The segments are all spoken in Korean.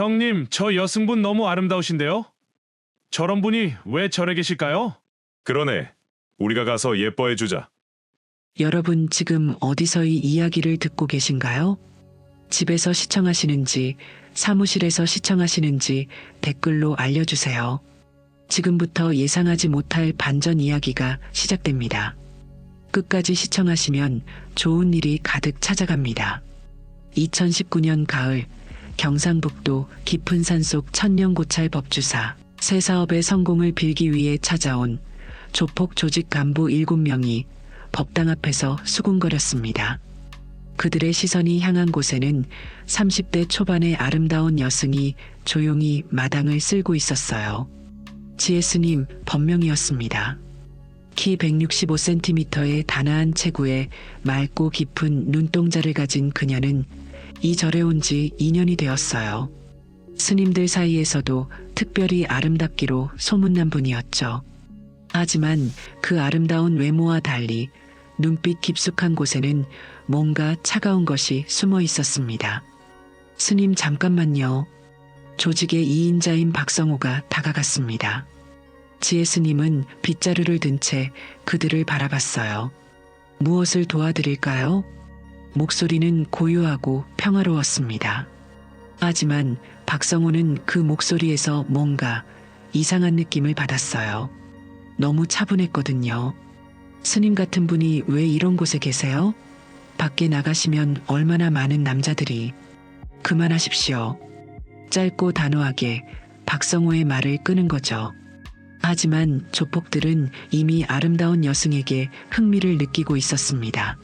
형님, 저 여승분 너무 아름다우신데요? 저런 분이 왜 절에 계실까요? 그러네. 우리가 가서 예뻐해주자. 여러분 지금 어디서 이 이야기를 듣고 계신가요? 집에서 시청하시는지, 사무실에서 시청하시는지 댓글로 알려주세요. 지금부터 예상하지 못할 반전 이야기가 시작됩니다. 끝까지 시청하시면 좋은 일이 가득 찾아갑니다. 2019년 가을, 경상북도 깊은 산속 천년고찰 법주사, 새 사업의 성공을 빌기 위해 찾아온 조폭 조직 간부 7명이 법당 앞에서 수군거렸습니다. 그들의 시선이 향한 곳에는 30대 초반의 아름다운 여승이 조용히 마당을 쓸고 있었어요. 지혜스님 법명이었습니다. 키 165cm의 단아한 체구에 맑고 깊은 눈동자를 가진 그녀는 이 절에 온 지 2년이 되었어요. 스님들 사이에서도 특별히 아름답기로 소문난 분이었죠. 하지만 그 아름다운 외모와 달리 눈빛 깊숙한 곳에는 뭔가 차가운 것이 숨어 있었습니다. 스님 잠깐만요. 조직의 2인자인 박성호가 다가갔습니다. 지혜 스님은 빗자루를 든 채 그들을 바라봤어요. 무엇을 도와드릴까요? 목소리는 고요하고 평화로웠습니다. 하지만 박성호는 그 목소리에서 뭔가 이상한 느낌을 받았어요. 너무 차분했거든요. 스님 같은 분이 왜 이런 곳에 계세요? 밖에 나가시면 얼마나 많은 남자들이. 그만하십시오. 짧고 단호하게 박성호의 말을 끄는 거죠. 하지만 조폭들은 이미 아름다운 여승에게 흥미를 느끼고 있었습니다.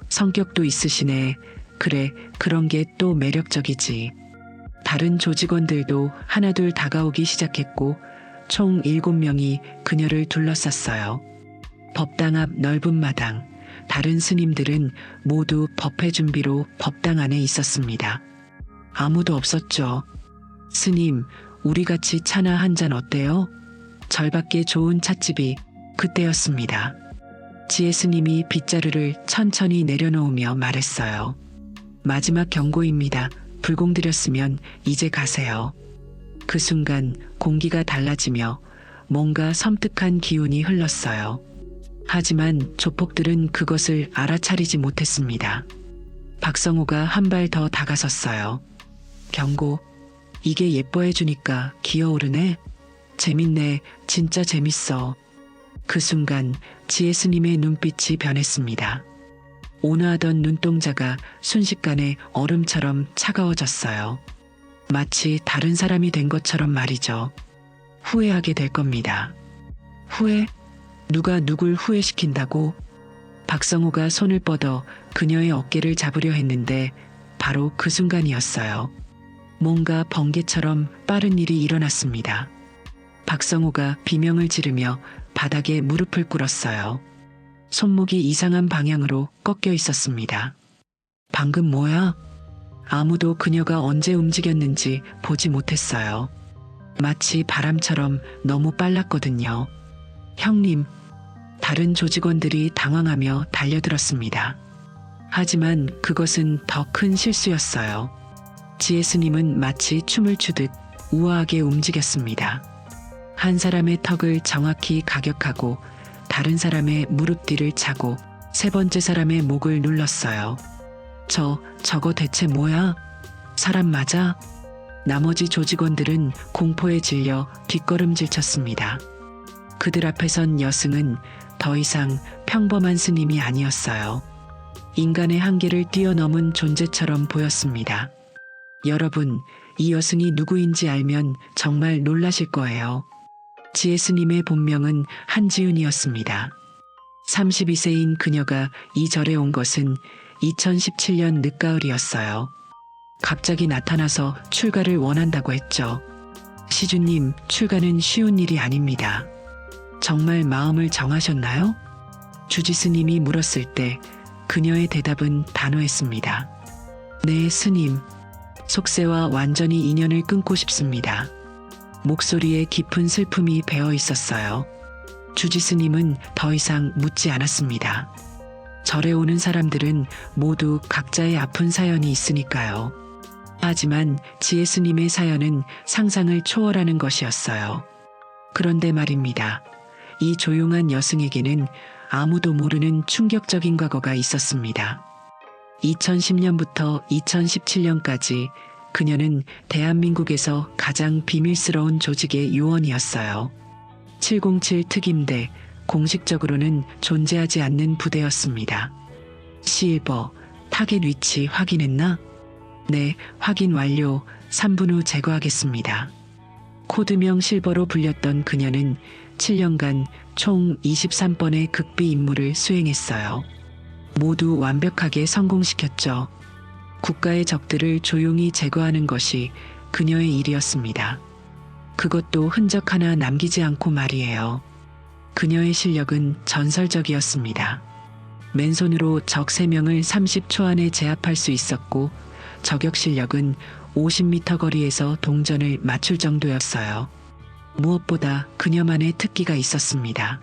성격도 있으시네. 그래, 그런 게 또 매력적이지. 다른 조직원들도 하나둘 다가오기 시작했고 총 7명이 그녀를 둘러쌌어요. 법당 앞 넓은 마당, 다른 스님들은 모두 법회 준비로 법당 안에 있었습니다. 아무도 없었죠. 스님, 우리 같이 차나 한 잔 어때요? 절밖에 좋은 찻집이 그때였습니다. 지혜 스님이 빗자루를 천천히 내려놓으며 말했어요. 마지막 경고입니다. 불공드렸으면 이제 가세요. 그 순간 공기가 달라지며 뭔가 섬뜩한 기운이 흘렀어요. 하지만 조폭들은 그것을 알아차리지 못했습니다. 박성호가 한 발 더 다가섰어요. 경고. 이게 예뻐해주니까 기어오르네. 재밌네. 진짜 재밌어. 그 순간 지혜 스님의 눈빛이 변했습니다. 온화하던 눈동자가 순식간에 얼음처럼 차가워졌어요. 마치 다른 사람이 된 것처럼 말이죠. 후회하게 될 겁니다. 후회? 누가 누굴 후회시킨다고? 박성호가 손을 뻗어 그녀의 어깨를 잡으려 했는데 바로 그 순간이었어요. 뭔가 번개처럼 빠른 일이 일어났습니다. 박성호가 비명을 지르며 바닥에 무릎을 꿇었어요. 손목이 이상한 방향으로 꺾여 있었습니다. 방금 뭐야? 아무도 그녀가 언제 움직였는지 보지 못했어요. 마치 바람처럼 너무 빨랐거든요. 형님, 다른 조직원들이 당황하며 달려들었습니다. 하지만 그것은 더 큰 실수였어요. 지혜 스님은 마치 춤을 추듯 우아하게 움직였습니다. 한 사람의 턱을 정확히 가격하고 다른 사람의 무릎 뒤를 차고 세 번째 사람의 목을 눌렀어요. 저거 대체 뭐야? 사람 맞아? 나머지 조직원들은 공포에 질려 뒷걸음질 쳤습니다. 그들 앞에 선 여승은 더 이상 평범한 스님이 아니었어요. 인간의 한계를 뛰어넘은 존재처럼 보였습니다. 여러분, 이 여승이 누구인지 알면 정말 놀라실 거예요. 지혜 스님의 본명은 한지윤이었습니다. 32세인 그녀가 이 절에 온 것은 2017년 늦가을이었어요. 갑자기 나타나서 출가를 원한다고 했죠. 시주님, 출가는 쉬운 일이 아닙니다. 정말 마음을 정하셨나요? 주지스님이 물었을 때 그녀의 대답은 단호했습니다. 네, 스님. 속세와 완전히 인연을 끊고 싶습니다. 목소리에 깊은 슬픔이 배어 있었어요. 주지스님은 더 이상 묻지 않았습니다. 절에 오는 사람들은 모두 각자의 아픈 사연이 있으니까요. 하지만 지혜 스님의 사연은 상상을 초월하는 것이었어요. 그런데 말입니다. 이 조용한 여승에게는 아무도 모르는 충격적인 과거가 있었습니다. 2010년부터 2017년까지 그녀는 대한민국에서 가장 비밀스러운 조직의 요원이었어요. 707 특임대, 공식적으로는 존재하지 않는 부대였습니다. 실버, 타겟 위치 확인했나? 네, 확인 완료. 3분 후 제거하겠습니다. 코드명 실버로 불렸던 그녀는 7년간 총 23번의 극비 임무를 수행했어요. 모두 완벽하게 성공시켰죠. 국가의 적들을 조용히 제거하는 것이 그녀의 일이었습니다. 그것도 흔적 하나 남기지 않고 말이에요. 그녀의 실력은 전설적이었습니다. 맨손으로 적 3명을 30초 안에 제압할 수 있었고 저격 실력은 50m 거리에서 동전을 맞출 정도였어요. 무엇보다 그녀만의 특기가 있었습니다.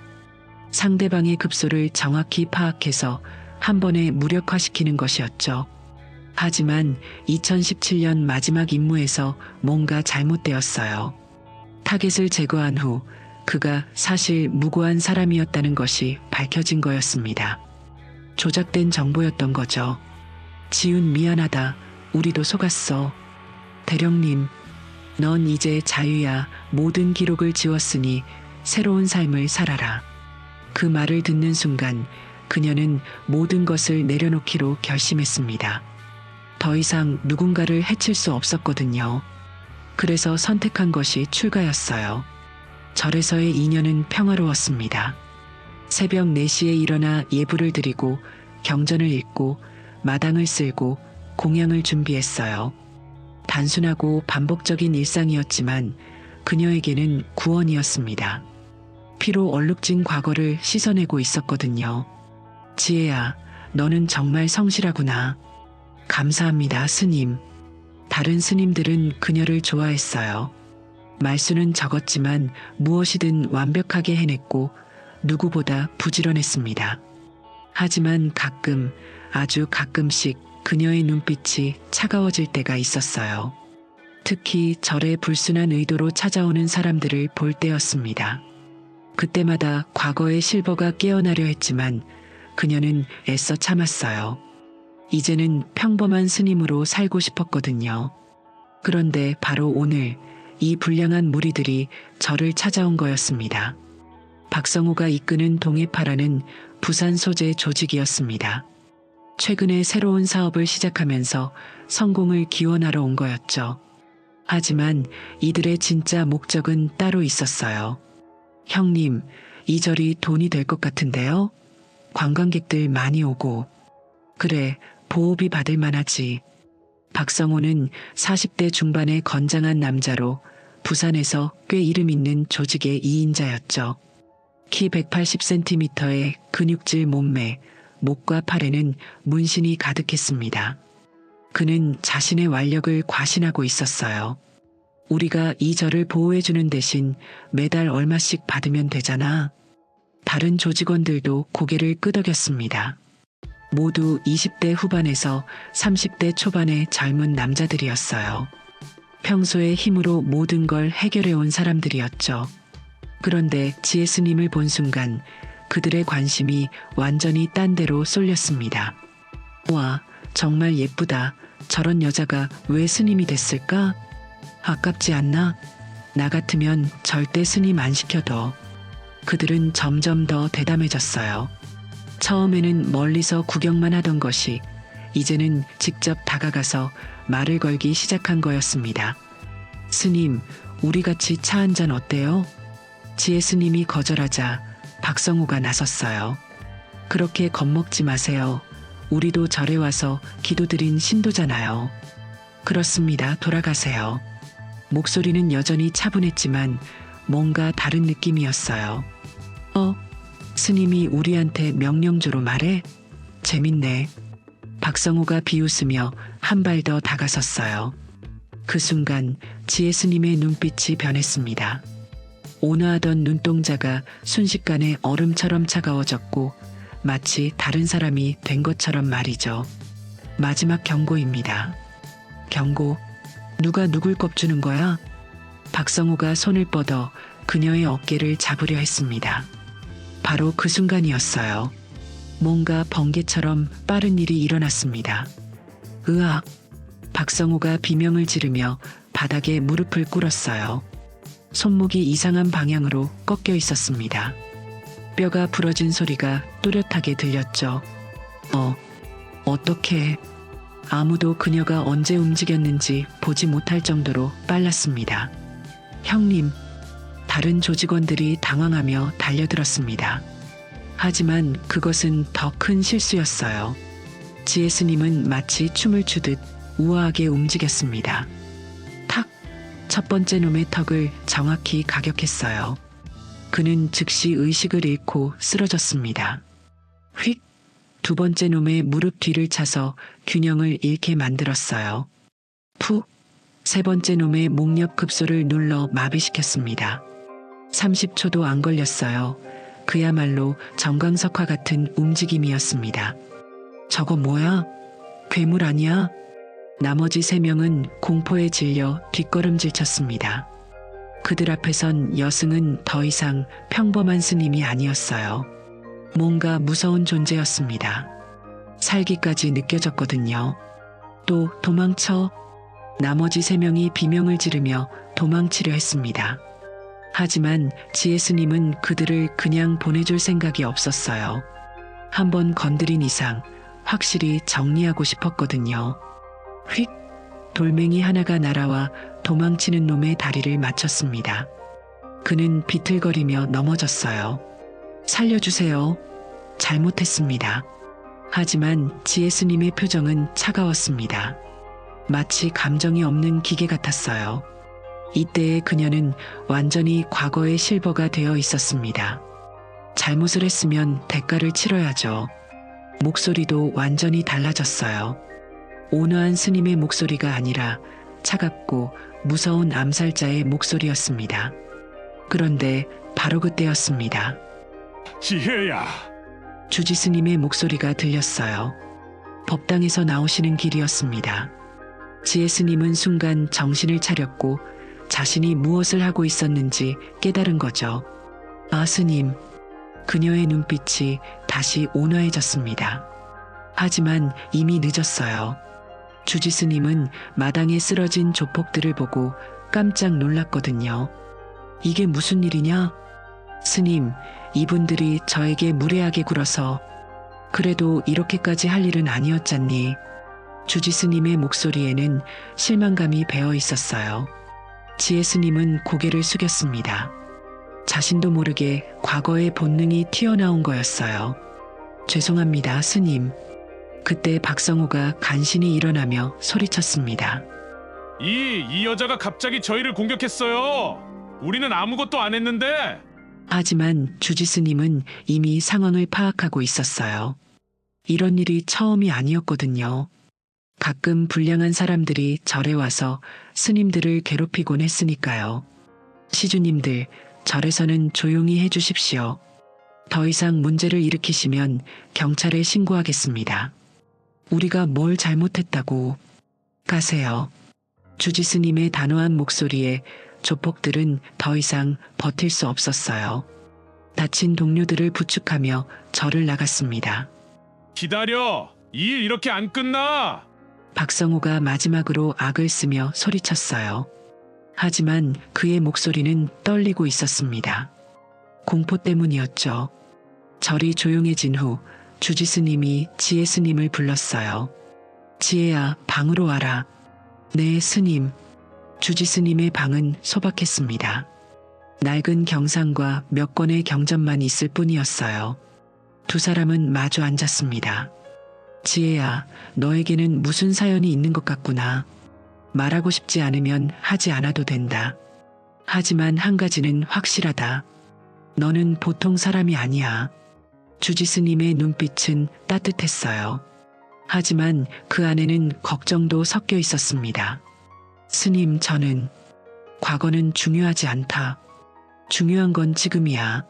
상대방의 급소를 정확히 파악해서 한 번에 무력화시키는 것이었죠. 하지만 2017년 마지막 임무에서 뭔가 잘못되었어요. 타겟을 제거한 후 그가 사실 무고한 사람이었다는 것이 밝혀진 거였습니다. 조작된 정보였던 거죠. 지훈 미안하다. 우리도 속았어. 대령님, 넌 이제 자유야. 모든 기록을 지웠으니 새로운 삶을 살아라. 그 말을 듣는 순간 그녀는 모든 것을 내려놓기로 결심했습니다. 더 이상 누군가를 해칠 수 없었거든요. 그래서 선택한 것이 출가였어요. 절에서의 인연은 평화로웠습니다. 새벽 4시에 일어나 예불을 드리고 경전을 읽고 마당을 쓸고 공양을 준비했어요. 단순하고 반복적인 일상이었지만 그녀에게는 구원이었습니다. 피로 얼룩진 과거를 씻어내고 있었거든요. 지혜야, 너는 정말 성실하구나. 감사합니다, 스님. 다른 스님들은 그녀를 좋아했어요. 말수는 적었지만 무엇이든 완벽하게 해냈고 누구보다 부지런했습니다. 하지만 가끔, 아주 가끔씩 그녀의 눈빛이 차가워질 때가 있었어요. 특히 절에 불순한 의도로 찾아오는 사람들을 볼 때였습니다. 그때마다 과거의 실버가 깨어나려 했지만 그녀는 애써 참았어요. 이제는 평범한 스님으로 살고 싶었거든요. 그런데 바로 오늘 이 불량한 무리들이 저를 찾아온 거였습니다. 박성호가 이끄는 동해파라는 부산 소재 조직이었습니다. 최근에 새로운 사업을 시작하면서 성공을 기원하러 온 거였죠. 하지만 이들의 진짜 목적은 따로 있었어요. 형님, 이 절이 돈이 될 것 같은데요? 관광객들 많이 오고. 그래, 보호비 받을 만하지. 박성호는 40대 중반의 건장한 남자로 부산에서 꽤 이름 있는 조직의 2인자였죠. 키 180cm의 근육질 몸매, 목과 팔에는 문신이 가득했습니다. 그는 자신의 완력을 과신하고 있었어요. 우리가 이 절을 보호해주는 대신 매달 얼마씩 받으면 되잖아. 다른 조직원들도 고개를 끄덕였습니다. 모두 20대 후반에서 30대 초반의 젊은 남자들이었어요. 평소에 힘으로 모든 걸 해결해온 사람들이었죠. 그런데 지혜 스님을 본 순간 그들의 관심이 완전히 딴 데로 쏠렸습니다. 와, 정말 예쁘다. 저런 여자가 왜 스님이 됐을까? 아깝지 않나? 나 같으면 절대 스님 안 시켜둬. 그들은 점점 더 대담해졌어요. 처음에는 멀리서 구경만 하던 것이 이제는 직접 다가가서 말을 걸기 시작한 거였습니다. 스님, 우리 같이 차 한잔 어때요? 지혜 스님이 거절하자 박성호가 나섰어요. 그렇게 겁먹지 마세요. 우리도 절에 와서 기도드린 신도잖아요. 그렇습니다. 돌아가세요. 목소리는 여전히 차분했지만 뭔가 다른 느낌이었어요. 스님이 우리한테 명령조로 말해? 재밌네. 박성호가 비웃으며 한 발 더 다가섰어요. 그 순간 지혜 스님의 눈빛이 변했습니다. 온화하던 눈동자가 순식간에 얼음처럼 차가워졌고 마치 다른 사람이 된 것처럼 말이죠. 마지막 경고입니다. 경고. 누가 누굴 꼽주는 거야? 박성호가 손을 뻗어 그녀의 어깨를 잡으려 했습니다. 바로 그 순간이었어요. 뭔가 번개처럼 빠른 일이 일어났습니다. 으악! 박성호가 비명을 지르며 바닥에 무릎을 꿇었어요. 손목이 이상한 방향으로 꺾여 있었습니다. 뼈가 부러진 소리가 또렷하게 들렸죠. 어떻게? 아무도 그녀가 언제 움직였는지 보지 못할 정도로 빨랐습니다. 형님, 다른 조직원들이 당황하며 달려들었습니다. 하지만 그것은 더 큰 실수였어요. 지혜스님은 마치 춤을 추듯 우아하게 움직였습니다. 탁! 첫 번째 놈의 턱을 정확히 가격했어요. 그는 즉시 의식을 잃고 쓰러졌습니다. 휙! 두 번째 놈의 무릎 뒤를 차서 균형을 잃게 만들었어요. 푹! 세 번째 놈의 목옆 급소를 눌러 마비시켰습니다. 30초도 안 걸렸어요. 그야말로 정광석화 같은 움직임이었습니다. 저거 뭐야? 괴물 아니야? 나머지 3명은 공포에 질려 뒷걸음질 쳤습니다. 그들 앞에선 여승은 더 이상 평범한 스님이 아니었어요. 뭔가 무서운 존재였습니다. 살기까지 느껴졌거든요. 또 도망쳐. 나머지 3명이 비명을 지르며 도망치려 했습니다. 하지만 지혜스님은 그들을 그냥 보내줄 생각이 없었어요. 한번 건드린 이상 확실히 정리하고 싶었거든요. 휙! 돌멩이 하나가 날아와 도망치는 놈의 다리를 맞췄습니다. 그는 비틀거리며 넘어졌어요. 살려주세요. 잘못했습니다. 하지만 지혜스님의 표정은 차가웠습니다. 마치 감정이 없는 기계 같았어요. 이때의 그녀는 완전히 과거의 실버가 되어 있었습니다. 잘못을 했으면 대가를 치러야죠. 목소리도 완전히 달라졌어요. 온화한 스님의 목소리가 아니라 차갑고 무서운 암살자의 목소리였습니다. 그런데 바로 그때였습니다. 지혜야! 주지스님의 목소리가 들렸어요. 법당에서 나오시는 길이었습니다. 지혜스님은 순간 정신을 차렸고 자신이 무엇을 하고 있었는지 깨달은 거죠. 아, 스님. 그녀의 눈빛이 다시 온화해졌습니다. 하지만 이미 늦었어요. 주지스님은 마당에 쓰러진 조폭들을 보고 깜짝 놀랐거든요. 이게 무슨 일이냐? 스님, 이분들이 저에게 무례하게 굴어서. 그래도 이렇게까지 할 일은 아니었잖니. 주지스님의 목소리에는 실망감이 배어 있었어요. 지혜스님은 고개를 숙였습니다. 자신도 모르게 과거의 본능이 튀어나온 거였어요. 죄송합니다, 스님. 그때 박성호가 간신히 일어나며 소리쳤습니다. 이 여자가 갑자기 저희를 공격했어요. 우리는 아무것도 안 했는데. 하지만 주지스님은 이미 상황을 파악하고 있었어요. 이런 일이 처음이 아니었거든요. 가끔 불량한 사람들이 절에 와서 스님들을 괴롭히곤 했으니까요. 시주님들, 절에서는 조용히 해주십시오. 더 이상 문제를 일으키시면 경찰에 신고하겠습니다. 우리가 뭘 잘못했다고. 가세요. 주지스님의 단호한 목소리에 조폭들은 더 이상 버틸 수 없었어요. 다친 동료들을 부축하며 절을 나갔습니다. 기다려! 이 일 이렇게 안 끝나! 박성호가 마지막으로 악을 쓰며 소리쳤어요. 하지만 그의 목소리는 떨리고 있었습니다. 공포 때문이었죠. 절이 조용해진 후 주지스님이 지혜스님을 불렀어요. 지혜야, 방으로 와라. 네, 스님. 주지스님의 방은 소박했습니다. 낡은 경상과 몇 권의 경전만 있을 뿐이었어요. 두 사람은 마주 앉았습니다. 지혜야, 너에게는 무슨 사연이 있는 것 같구나. 말하고 싶지 않으면 하지 않아도 된다. 하지만 한 가지는 확실하다. 너는 보통 사람이 아니야. 주지스님의 눈빛은 따뜻했어요. 하지만 그 안에는 걱정도 섞여 있었습니다. 스님, 저는 과거는 중요하지 않다. 중요한 건 지금이야.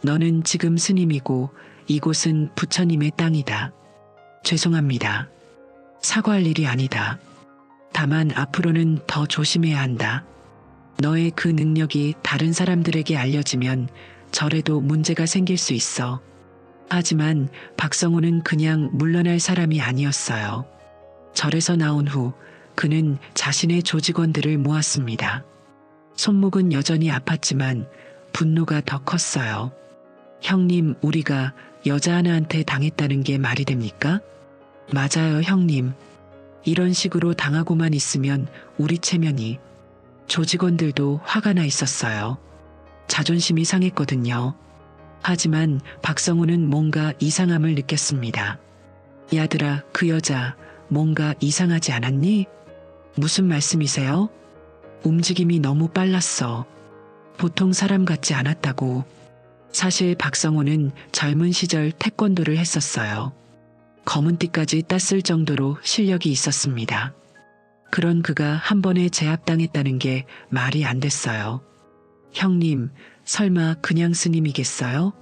너는 지금 스님이고 이곳은 부처님의 땅이다. 죄송합니다. 사과할 일이 아니다. 다만 앞으로는 더 조심해야 한다. 너의 그 능력이 다른 사람들에게 알려지면 절에도 문제가 생길 수 있어. 하지만 박성호는 그냥 물러날 사람이 아니었어요. 절에서 나온 후 그는 자신의 조직원들을 모았습니다. 손목은 여전히 아팠지만 분노가 더 컸어요. 형님, 우리가 여자 하나한테 당했다는 게 말이 됩니까? 맞아요, 형님. 이런 식으로 당하고만 있으면 우리 체면이. 조직원들도 화가 나 있었어요. 자존심이 상했거든요. 하지만 박성호는 뭔가 이상함을 느꼈습니다. 야들아, 그 여자 뭔가 이상하지 않았니? 무슨 말씀이세요? 움직임이 너무 빨랐어. 보통 사람 같지 않았다고. 사실 박성호는 젊은 시절 태권도를 했었어요. 검은띠까지 땄을 정도로 실력이 있었습니다. 그런 그가 한 번에 제압당했다는 게 말이 안 됐어요. 형님, 설마 그냥 스님이겠어요?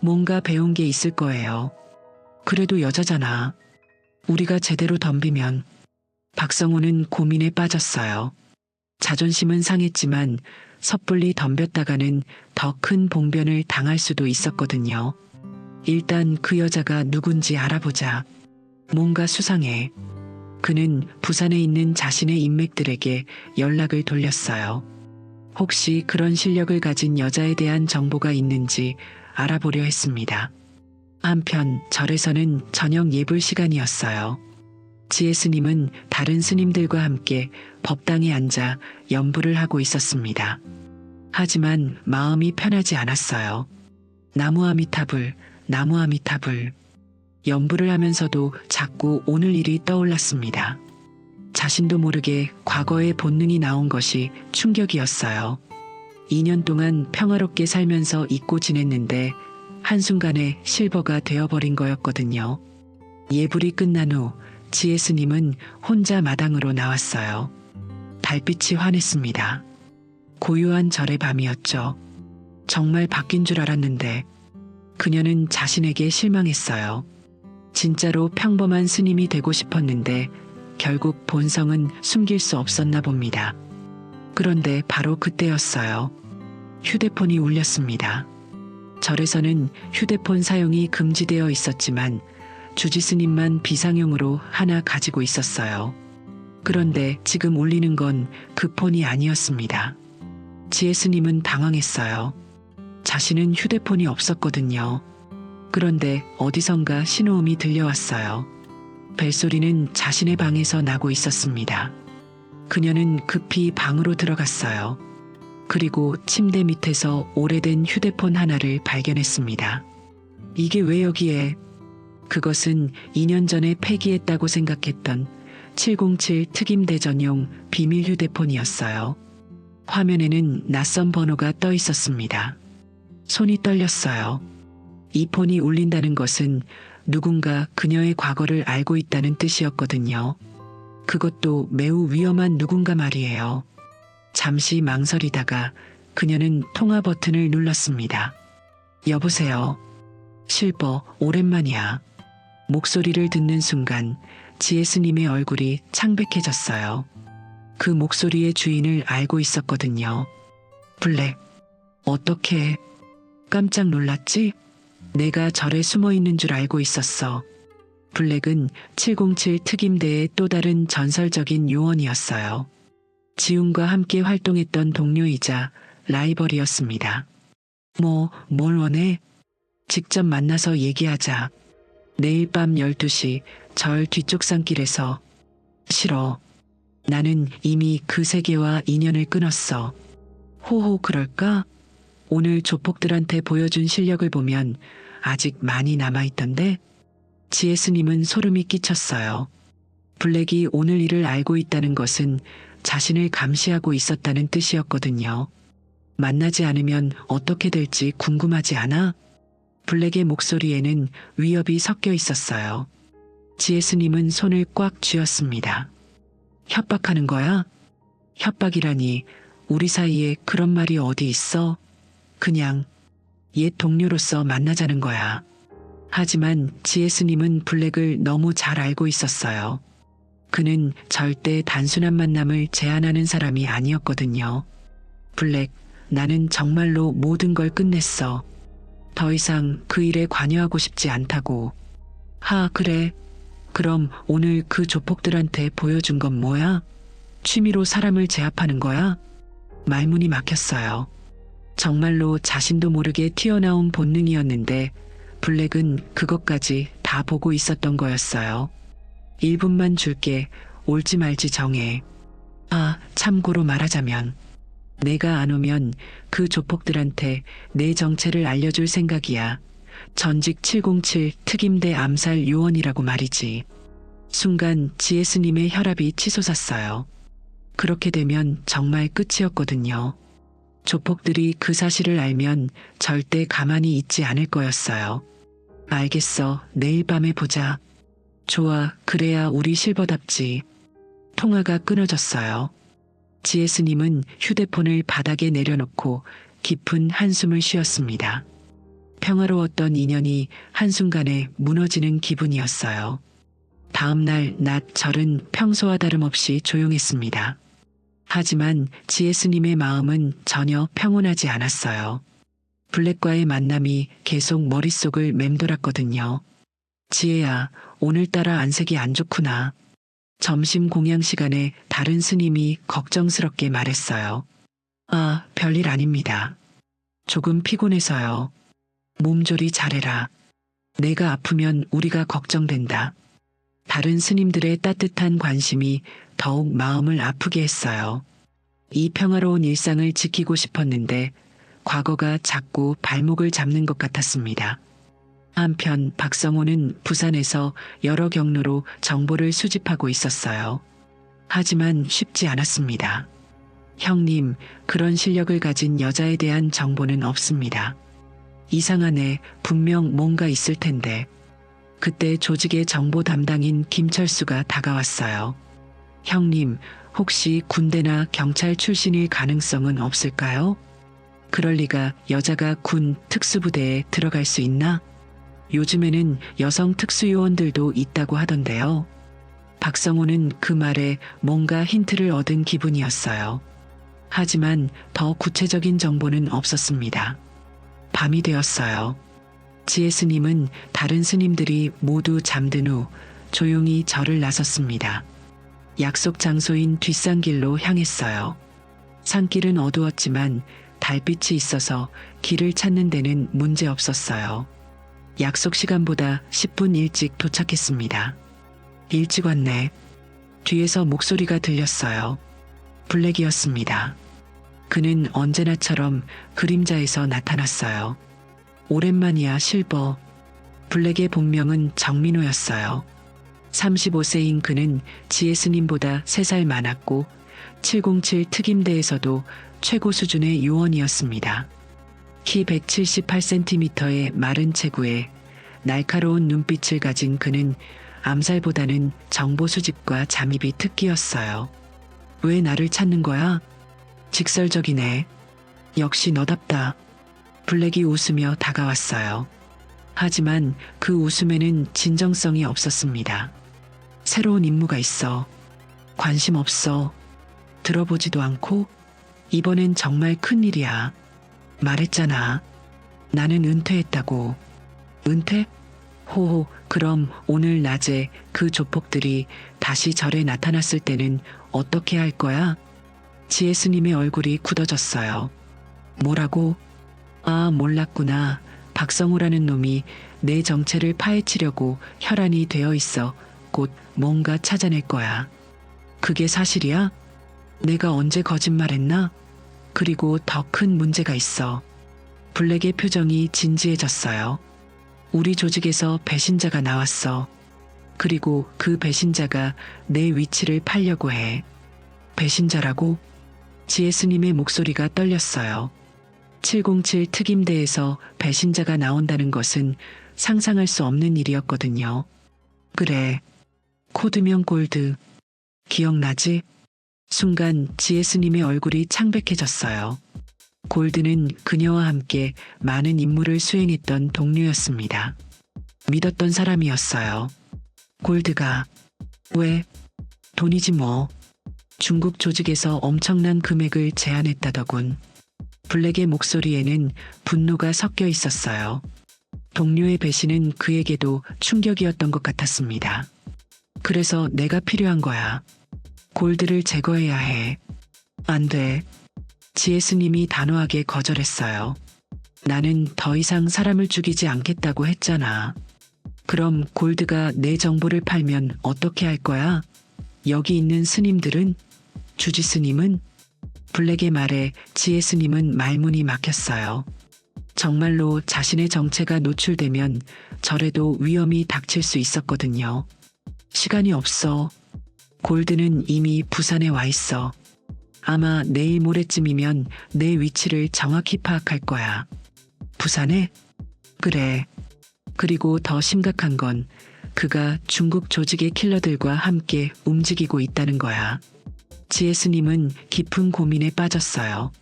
뭔가 배운 게 있을 거예요. 그래도 여자잖아. 우리가 제대로 덤비면. 박성호는 고민에 빠졌어요. 자존심은 상했지만 섣불리 덤볐다가는 더 큰 봉변을 당할 수도 있었거든요. 일단 그 여자가 누군지 알아보자. 뭔가 수상해. 그는 부산에 있는 자신의 인맥들에게 연락을 돌렸어요. 혹시 그런 실력을 가진 여자에 대한 정보가 있는지 알아보려 했습니다. 한편 절에서는 저녁 예불 시간이었어요. 지혜 스님은 다른 스님들과 함께 법당에 앉아 연불을 하고 있었습니다. 하지만 마음이 편하지 않았어요. 나무 아미타불, 나무 아미타불. 연불을 하면서도 자꾸 오늘 일이 떠올랐습니다. 자신도 모르게 과거의 본능이 나온 것이 충격이었어요. 2년 동안 평화롭게 살면서 잊고 지냈는데 한순간에 실버가 되어버린 거였거든요. 예불이 끝난 후 지혜 스님은 혼자 마당으로 나왔어요. 달빛이 환했습니다. 고요한 절의 밤이었죠. 정말 바뀐 줄 알았는데 그녀는 자신에게 실망했어요. 진짜로 평범한 스님이 되고 싶었는데 결국 본성은 숨길 수 없었나 봅니다. 그런데 바로 그때였어요. 휴대폰이 울렸습니다. 절에서는 휴대폰 사용이 금지되어 있었지만 주지 스님만 비상용으로 하나 가지고 있었어요. 그런데 지금 울리는 건 그 폰이 아니었습니다. 지혜 스님은 당황했어요. 자신은 휴대폰이 없었거든요. 그런데 어디선가 신호음이 들려왔어요. 벨소리는 자신의 방에서 나고 있었습니다. 그녀는 급히 방으로 들어갔어요. 그리고 침대 밑에서 오래된 휴대폰 하나를 발견했습니다. 이게 왜 여기에? 그것은 2년 전에 폐기했다고 생각했던 707 특임대전용 비밀 휴대폰이었어요. 화면에는 낯선 번호가 떠 있었습니다. 손이 떨렸어요. 이 폰이 울린다는 것은 누군가 그녀의 과거를 알고 있다는 뜻이었거든요. 그것도 매우 위험한 누군가 말이에요. 잠시 망설이다가 그녀는 통화 버튼을 눌렀습니다. 여보세요. 실버, 오랜만이야. 목소리를 듣는 순간 지혜 스님의 얼굴이 창백해졌어요. 그 목소리의 주인을 알고 있었거든요. 블랙, 어떻게? 깜짝 놀랐지? 내가 절에 숨어 있는 줄 알고 있었어. 블랙은 707 특임대의 또 다른 전설적인 요원이었어요. 지훈과 함께 활동했던 동료이자 라이벌이었습니다. 뭘 원해? 직접 만나서 얘기하자. 내일 밤 12시 절 뒤쪽 산길에서. 싫어. 나는 이미 그 세계와 인연을 끊었어. 호호, 그럴까? 오늘 조폭들한테 보여준 실력을 보면 아직 많이 남아있던데? 지혜 스님은 소름이 끼쳤어요. 블랙이 오늘 일을 알고 있다는 것은 자신을 감시하고 있었다는 뜻이었거든요. 만나지 않으면 어떻게 될지 궁금하지 않아? 블랙의 목소리에는 위협이 섞여 있었어요. 지혜 스님은 손을 꽉 쥐었습니다. 협박하는 거야? 협박이라니, 우리 사이에 그런 말이 어디 있어? 그냥 옛 동료로서 만나자는 거야. 하지만 지혜 스님은 블랙을 너무 잘 알고 있었어요. 그는 절대 단순한 만남을 제안하는 사람이 아니었거든요. 블랙, 나는 정말로 모든 걸 끝냈어. 더 이상 그 일에 관여하고 싶지 않다고. 그래. 그럼 오늘 그 조폭들한테 보여준 건 뭐야? 취미로 사람을 제압하는 거야? 말문이 막혔어요. 정말로 자신도 모르게 튀어나온 본능이었는데 블랙은 그것까지 다 보고 있었던 거였어요. 1분만 줄게. 올지 말지 정해. 참고로 말하자면 내가 안 오면 그 조폭들한테 내 정체를 알려줄 생각이야. 전직 707 특임대 암살 요원이라고 말이지. 순간 GS님의 혈압이 치솟았어요. 그렇게 되면 정말 끝이었거든요. 조폭들이 그 사실을 알면 절대 가만히 있지 않을 거였어요. 알겠어. 내일 밤에 보자. 좋아. 그래야 우리 실버답지. 통화가 끊어졌어요. GS님은 휴대폰을 바닥에 내려놓고 깊은 한숨을 쉬었습니다. 평화로웠던 인연이 한순간에 무너지는 기분이었어요. 다음 날 낮 절은 평소와 다름없이 조용했습니다. 하지만 GS님의 마음은 전혀 평온하지 않았어요. 블랙과의 만남이 계속 머릿속을 맴돌았거든요. 지혜야, 오늘따라 안색이 안 좋구나. 점심 공양 시간에 다른 스님이 걱정스럽게 말했어요. 별일 아닙니다. 조금 피곤해서요. 몸조리 잘해라. 내가 아프면 우리가 걱정된다. 다른 스님들의 따뜻한 관심이 더욱 마음을 아프게 했어요. 이 평화로운 일상을 지키고 싶었는데 과거가 자꾸 발목을 잡는 것 같았습니다. 한편 박성호는 부산에서 여러 경로로 정보를 수집하고 있었어요. 하지만 쉽지 않았습니다. 형님, 그런 실력을 가진 여자에 대한 정보는 없습니다. 이상하네. 분명 뭔가 있을 텐데. 그때 조직의 정보 담당인 김철수가 다가왔어요. 형님, 혹시 군대나 경찰 출신일 가능성은 없을까요? 그럴 리가. 여자가 군 특수부대에 들어갈 수 있나? 요즘에는 여성 특수요원들도 있다고 하던데요. 박성호는 그 말에 뭔가 힌트를 얻은 기분이었어요. 하지만 더 구체적인 정보는 없었습니다. 밤이 되었어요. GS님은 다른 스님들이 모두 잠든 후 조용히 절을 나섰습니다. 약속 장소인 뒷산길로 향했어요. 산길은 어두웠지만 달빛이 있어서 길을 찾는 데는 문제 없었어요. 약속 시간보다 10분 일찍 도착했습니다. 일찍 왔네. 뒤에서 목소리가 들렸어요. 블랙이었습니다. 그는 언제나처럼 그림자에서 나타났어요. 오랜만이야, 실버. 블랙의 본명은 정민호였어요. 35세인 그는 GS님보다 3살 많았고 707 특임대에서도 최고 수준의 요원이었습니다. 키 178cm의 마른 체구에 날카로운 눈빛을 가진 그는 암살보다는 정보 수집과 잠입이 특기였어요. 왜 나를 찾는 거야? 직설적이네. 역시 너답다. 블랙이 웃으며 다가왔어요. 하지만 그 웃음에는 진정성이 없었습니다. 새로운 임무가 있어. 관심 없어. 들어보지도 않고? 이번엔 정말 큰일이야. 말했잖아. 나는 은퇴했다고. 은퇴? 호호, 그럼 오늘 낮에 그 조폭들이 다시 절에 나타났을 때는 어떻게 할 거야? GS님의 얼굴이 굳어졌어요. 뭐라고? 몰랐구나. 박성우라는 놈이 내 정체를 파헤치려고 혈안이 되어 있어. 곧 뭔가 찾아낼 거야. 그게 사실이야? 내가 언제 거짓말했나? 그리고 더 큰 문제가 있어. 블랙의 표정이 진지해졌어요. 우리 조직에서 배신자가 나왔어. 그리고 그 배신자가 내 위치를 팔려고 해. 배신자라고? GS님의 목소리가 떨렸어요. 707 특임대에서 배신자가 나온다는 것은 상상할 수 없는 일이었거든요. 그래. 코드명 골드. 기억나지? 순간 GS님의 얼굴이 창백해졌어요. 골드는 그녀와 함께 많은 임무를 수행했던 동료였습니다. 믿었던 사람이었어요. 골드가 왜? 돈이지 뭐. 중국 조직에서 엄청난 금액을 제안했다더군. 블랙의 목소리에는 분노가 섞여 있었어요. 동료의 배신은 그에게도 충격이었던 것 같았습니다. 그래서 내가 필요한 거야. 골드를 제거해야 해. 안 돼. GS님이 단호하게 거절했어요. 나는 더 이상 사람을 죽이지 않겠다고 했잖아. 그럼 골드가 내 정보를 팔면 어떻게 할 거야? 여기 있는 스님들은? 주지스님은? 블랙의 말에 GS님은 말문이 막혔어요. 정말로 자신의 정체가 노출되면 절에도 위험이 닥칠 수 있었거든요. 시간이 없어. 골드는 이미 부산에 와 있어. 아마 내일 모레쯤이면 내 위치를 정확히 파악할 거야. 부산에? 그래. 그리고 더 심각한 건 그가 중국 조직의 킬러들과 함께 움직이고 있다는 거야. GS님은 깊은 고민에 빠졌어요.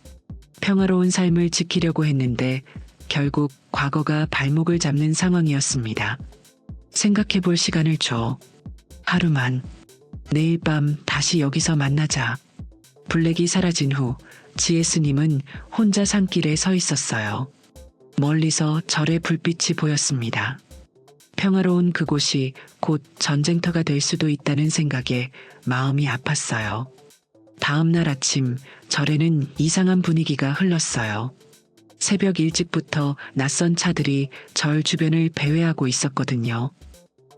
평화로운 삶을 지키려고 했는데 결국 과거가 발목을 잡는 상황이었습니다. 생각해 볼 시간을 줘. 하루만. 내일 밤 다시 여기서 만나자. 블랙이 사라진 후 GS님은 혼자 산길에 서 있었어요. 멀리서 절의 불빛이 보였습니다. 평화로운 그곳이 곧 전쟁터가 될 수도 있다는 생각에 마음이 아팠어요. 다음 날 아침 절에는 이상한 분위기가 흘렀어요. 새벽 일찍부터 낯선 차들이 절 주변을 배회하고 있었거든요.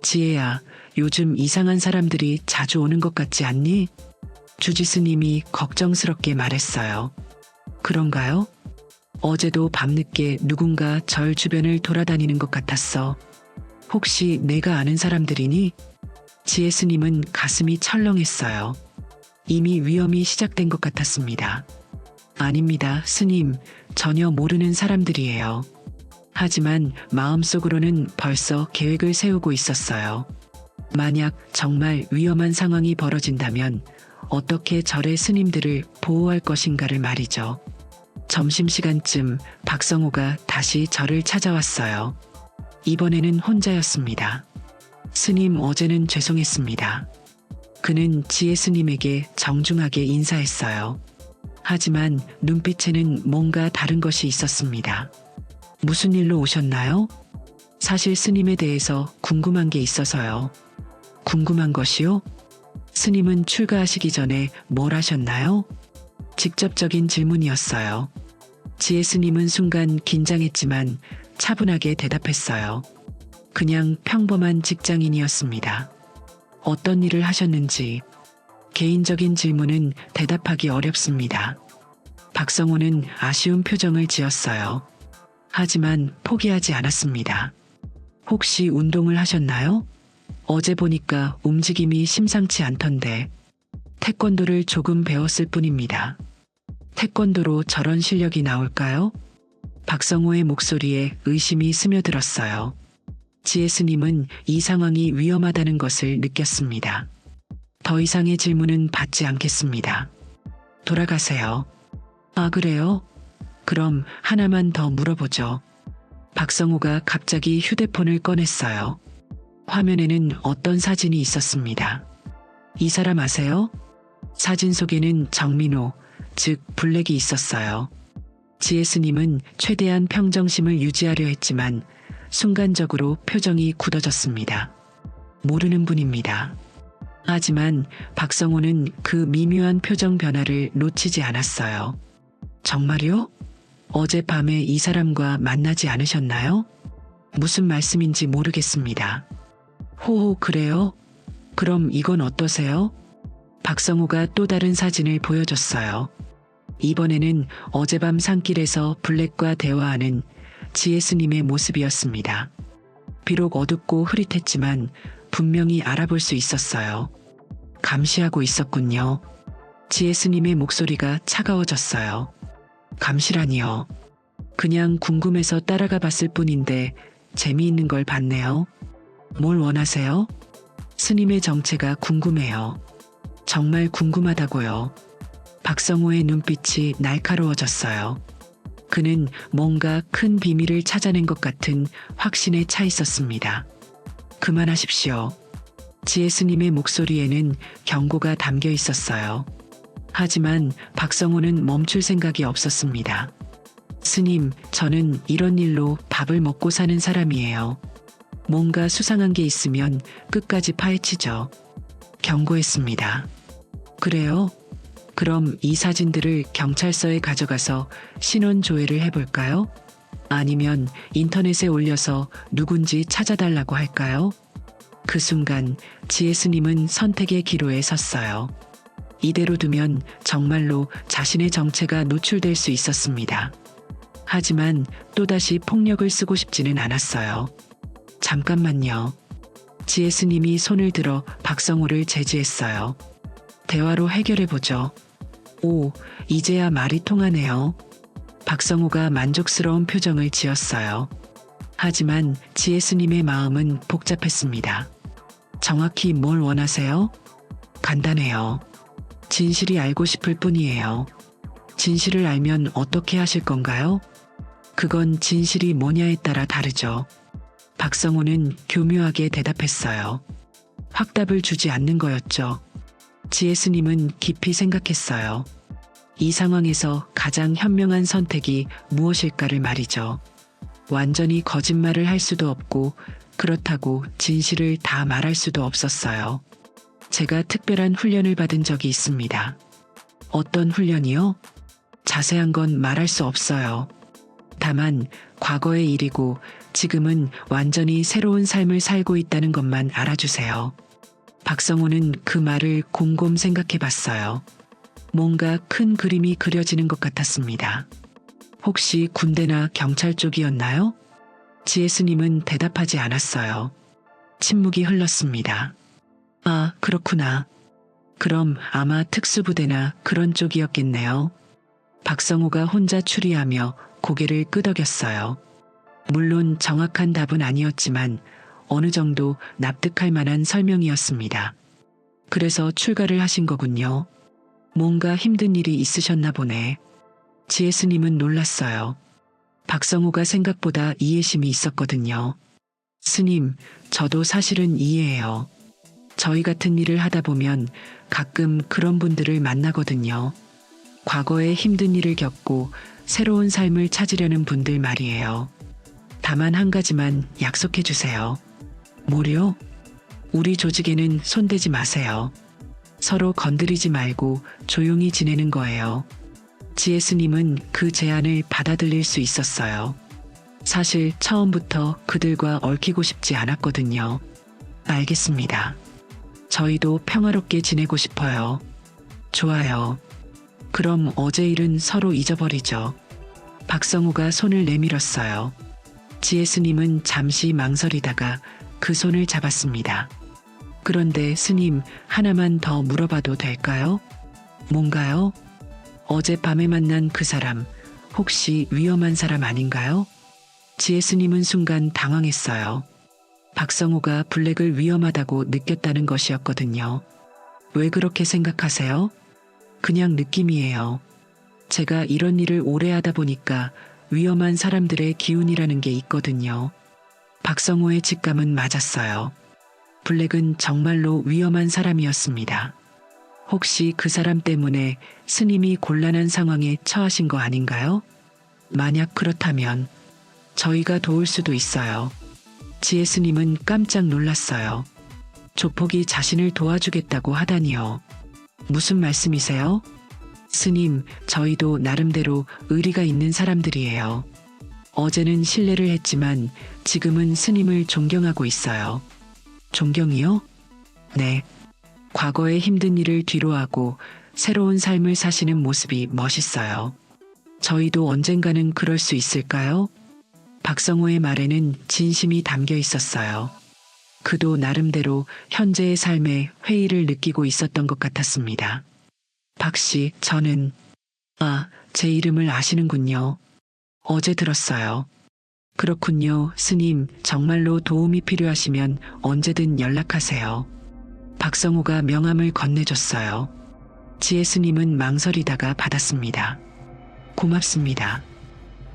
지혜야, 요즘 이상한 사람들이 자주 오는 것 같지 않니? 주지스님이 걱정스럽게 말했어요. 그런가요? 어제도 밤늦게 누군가 절 주변을 돌아다니는 것 같았어. 혹시 내가 아는 사람들이니? 지혜스님은 가슴이 철렁했어요. 이미 위험이 시작된 것 같았습니다. 아닙니다, 스님. 전혀 모르는 사람들이에요. 하지만 마음속으로는 벌써 계획을 세우고 있었어요. 만약 정말 위험한 상황이 벌어진다면 어떻게 절의 스님들을 보호할 것인가를 말이죠. 점심시간쯤 박성호가 다시 절을 찾아왔어요. 이번에는 혼자였습니다. 스님, 어제는 죄송했습니다. 그는 지혜 스님에게 정중하게 인사했어요. 하지만 눈빛에는 뭔가 다른 것이 있었습니다. 무슨 일로 오셨나요? 사실 스님에 대해서 궁금한 게 있어서요. 궁금한 것이요? 스님은 출가하시기 전에 뭘 하셨나요? 직접적인 질문이었어요. 지혜 스님은 순간 긴장했지만 차분하게 대답했어요. 그냥 평범한 직장인이었습니다. 어떤 일을 하셨는지. 개인적인 질문은 대답하기 어렵습니다. 박성호는 아쉬운 표정을 지었어요. 하지만 포기하지 않았습니다. 혹시 운동을 하셨나요? 어제 보니까 움직임이 심상치 않던데. 태권도를 조금 배웠을 뿐입니다. 태권도로 저런 실력이 나올까요? 박성호의 목소리에 의심이 스며들었어요. 지혜 스님은 이 상황이 위험하다는 것을 느꼈습니다. 더 이상의 질문은 받지 않겠습니다. 돌아가세요. 아, 그래요? 그럼 하나만 더 물어보죠. 박성호가 갑자기 휴대폰을 꺼냈어요. 화면에는 어떤 사진이 있었습니다. 이 사람 아세요? 사진 속에는 정민호, 즉 블랙이 있었어요. 지혜 스님은 최대한 평정심을 유지하려 했지만 순간적으로 표정이 굳어졌습니다. 모르는 분입니다. 하지만 박성호는 그 미묘한 표정 변화를 놓치지 않았어요. 정말요? 어젯밤에 이 사람과 만나지 않으셨나요? 무슨 말씀인지 모르겠습니다. 호호, 그래요? 그럼 이건 어떠세요? 박성호가 또 다른 사진을 보여줬어요. 이번에는 어젯밤 산길에서 블랙과 대화하는 지혜 스님의 모습이었습니다. 비록 어둡고 흐릿했지만 분명히 알아볼 수 있었어요. 감시하고 있었군요. 지혜 스님의 목소리가 차가워졌어요. 감시라니요. 그냥 궁금해서 따라가 봤을 뿐인데 재미있는 걸 봤네요. 뭘 원하세요? 스님의 정체가 궁금해요. 정말 궁금하다고요. 박성호의 눈빛이 날카로워졌어요. 그는 뭔가 큰 비밀을 찾아낸 것 같은 확신에 차 있었습니다. 그만하십시오. 지혜 스님의 목소리에는 경고가 담겨 있었어요. 하지만 박성호는 멈출 생각이 없었습니다. 스님, 저는 이런 일로 밥을 먹고 사는 사람이에요. 뭔가 수상한 게 있으면 끝까지 파헤치죠. 경고했습니다. 그래요? 그럼 이 사진들을 경찰서에 가져가서 신원 조회를 해볼까요? 아니면 인터넷에 올려서 누군지 찾아달라고 할까요? 그 순간 지혜 스님은 선택의 기로에 섰어요. 이대로 두면 정말로 자신의 정체가 노출될 수 있었습니다. 하지만 또다시 폭력을 쓰고 싶지는 않았어요. 잠깐만요. 지혜 스님이 손을 들어 박성호를 제지했어요. 대화로 해결해보죠. 오, 이제야 말이 통하네요. 박성호가 만족스러운 표정을 지었어요. 하지만 지혜 스님의 마음은 복잡했습니다. 정확히 뭘 원하세요? 간단해요. 진실이 알고 싶을 뿐이에요. 진실을 알면 어떻게 하실 건가요? 그건 진실이 뭐냐에 따라 다르죠. 박성호는 교묘하게 대답했어요. 확답을 주지 않는 거였죠. 지혜 스님은 깊이 생각했어요. 이 상황에서 가장 현명한 선택이 무엇일까를 말이죠. 완전히 거짓말을 할 수도 없고 그렇다고 진실을 다 말할 수도 없었어요. 제가 특별한 훈련을 받은 적이 있습니다. 어떤 훈련이요? 자세한 건 말할 수 없어요. 다만 과거의 일이고 지금은 완전히 새로운 삶을 살고 있다는 것만 알아주세요. 박성호는 그 말을 곰곰 생각해 봤어요. 뭔가 큰 그림이 그려지는 것 같았습니다. 혹시 군대나 경찰 쪽이었나요? 지혜 스님은 대답하지 않았어요. 침묵이 흘렀습니다. 아, 그렇구나. 그럼 아마 특수부대나 그런 쪽이었겠네요. 박성호가 혼자 추리하며 고개를 끄덕였어요. 물론 정확한 답은 아니었지만 어느 정도 납득할 만한 설명이었습니다. 그래서 출가를 하신 거군요. 뭔가 힘든 일이 있으셨나 보네. 지혜 스님은 놀랐어요. 박성호가 생각보다 이해심이 있었거든요. 스님, 저도 사실은 이해해요. 저희 같은 일을 하다 보면 가끔 그런 분들을 만나거든요. 과거에 힘든 일을 겪고 새로운 삶을 찾으려는 분들 말이에요. 다만 한 가지만 약속해 주세요. 뭐요? 우리 조직에는 손대지 마세요. 서로 건드리지 말고 조용히 지내는 거예요. 지혜 스님은 그 제안을 받아들일 수 있었어요. 사실 처음부터 그들과 얽히고 싶지 않았거든요. 알겠습니다. 저희도 평화롭게 지내고 싶어요. 좋아요. 그럼 어제 일은 서로 잊어버리죠. 박성호가 손을 내밀었어요. 지혜 스님은 잠시 망설이다가 그 손을 잡았습니다. 그런데 스님, 하나만 더 물어봐도 될까요? 뭔가요? 어젯밤에 만난 그 사람, 혹시 위험한 사람 아닌가요? 지혜 스님은 순간 당황했어요. 박성호가 블랙을 위험하다고 느꼈다는 것이었거든요. 왜 그렇게 생각하세요? 그냥 느낌이에요. 제가 이런 일을 오래 하다 보니까 위험한 사람들의 기운이라는 게 있거든요. 박성호의 직감은 맞았어요. 블랙은 정말로 위험한 사람이었습니다. 혹시 그 사람 때문에 스님이 곤란한 상황에 처하신 거 아닌가요? 만약 그렇다면 저희가 도울 수도 있어요. 지혜 스님은 깜짝 놀랐어요. 조폭이 자신을 도와주겠다고 하다니요. 무슨 말씀이세요? 스님, 저희도 나름대로 의리가 있는 사람들이에요. 어제는 신뢰를 했지만 지금은 스님을 존경하고 있어요. 존경이요? 네. 과거의 힘든 일을 뒤로하고 새로운 삶을 사시는 모습이 멋있어요. 저희도 언젠가는 그럴 수 있을까요? 박성호의 말에는 진심이 담겨 있었어요. 그도 나름대로 현재의 삶에 회의를 느끼고 있었던 것 같았습니다. 박씨, 저는... 제 이름을 아시는군요. 어제 들었어요. 그렇군요. 스님, 정말로 도움이 필요하시면 언제든 연락하세요. 박성호가 명함을 건네줬어요. 지혜 스님은 망설이다가 받았습니다. 고맙습니다.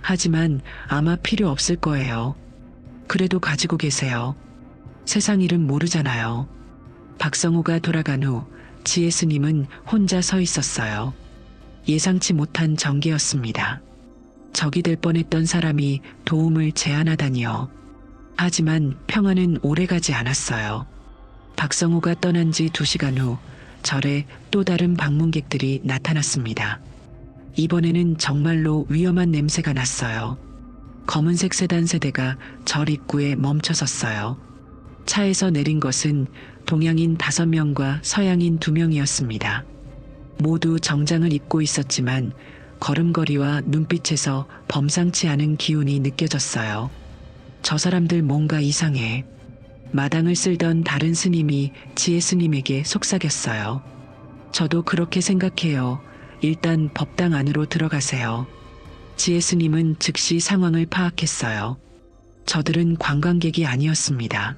하지만 아마 필요 없을 거예요. 그래도 가지고 계세요. 세상 일은 모르잖아요. 박성호가 돌아간 후 지혜 스님은 혼자 서 있었어요. 예상치 못한 전개였습니다. 적이 될 뻔했던 사람이 도움을 제안하다니요. 하지만 평화는 오래가지 않았어요. 박성호가 떠난 지 2시간 후 절에 또 다른 방문객들이 나타났습니다. 이번에는 정말로 위험한 냄새가 났어요. 검은색 세단 세대가 절 입구에 멈춰섰어요. 차에서 내린 것은 동양인 5명과 서양인 2명이었습니다. 모두 정장을 입고 있었지만 걸음걸이와 눈빛에서 범상치 않은 기운이 느껴졌어요. 저 사람들 뭔가 이상해. 마당을 쓸던 다른 스님이 지혜 스님에게 속삭였어요. 저도 그렇게 생각해요. 일단 법당 안으로 들어가세요. 지혜 스님은 즉시 상황을 파악했어요. 저들은 관광객이 아니었습니다.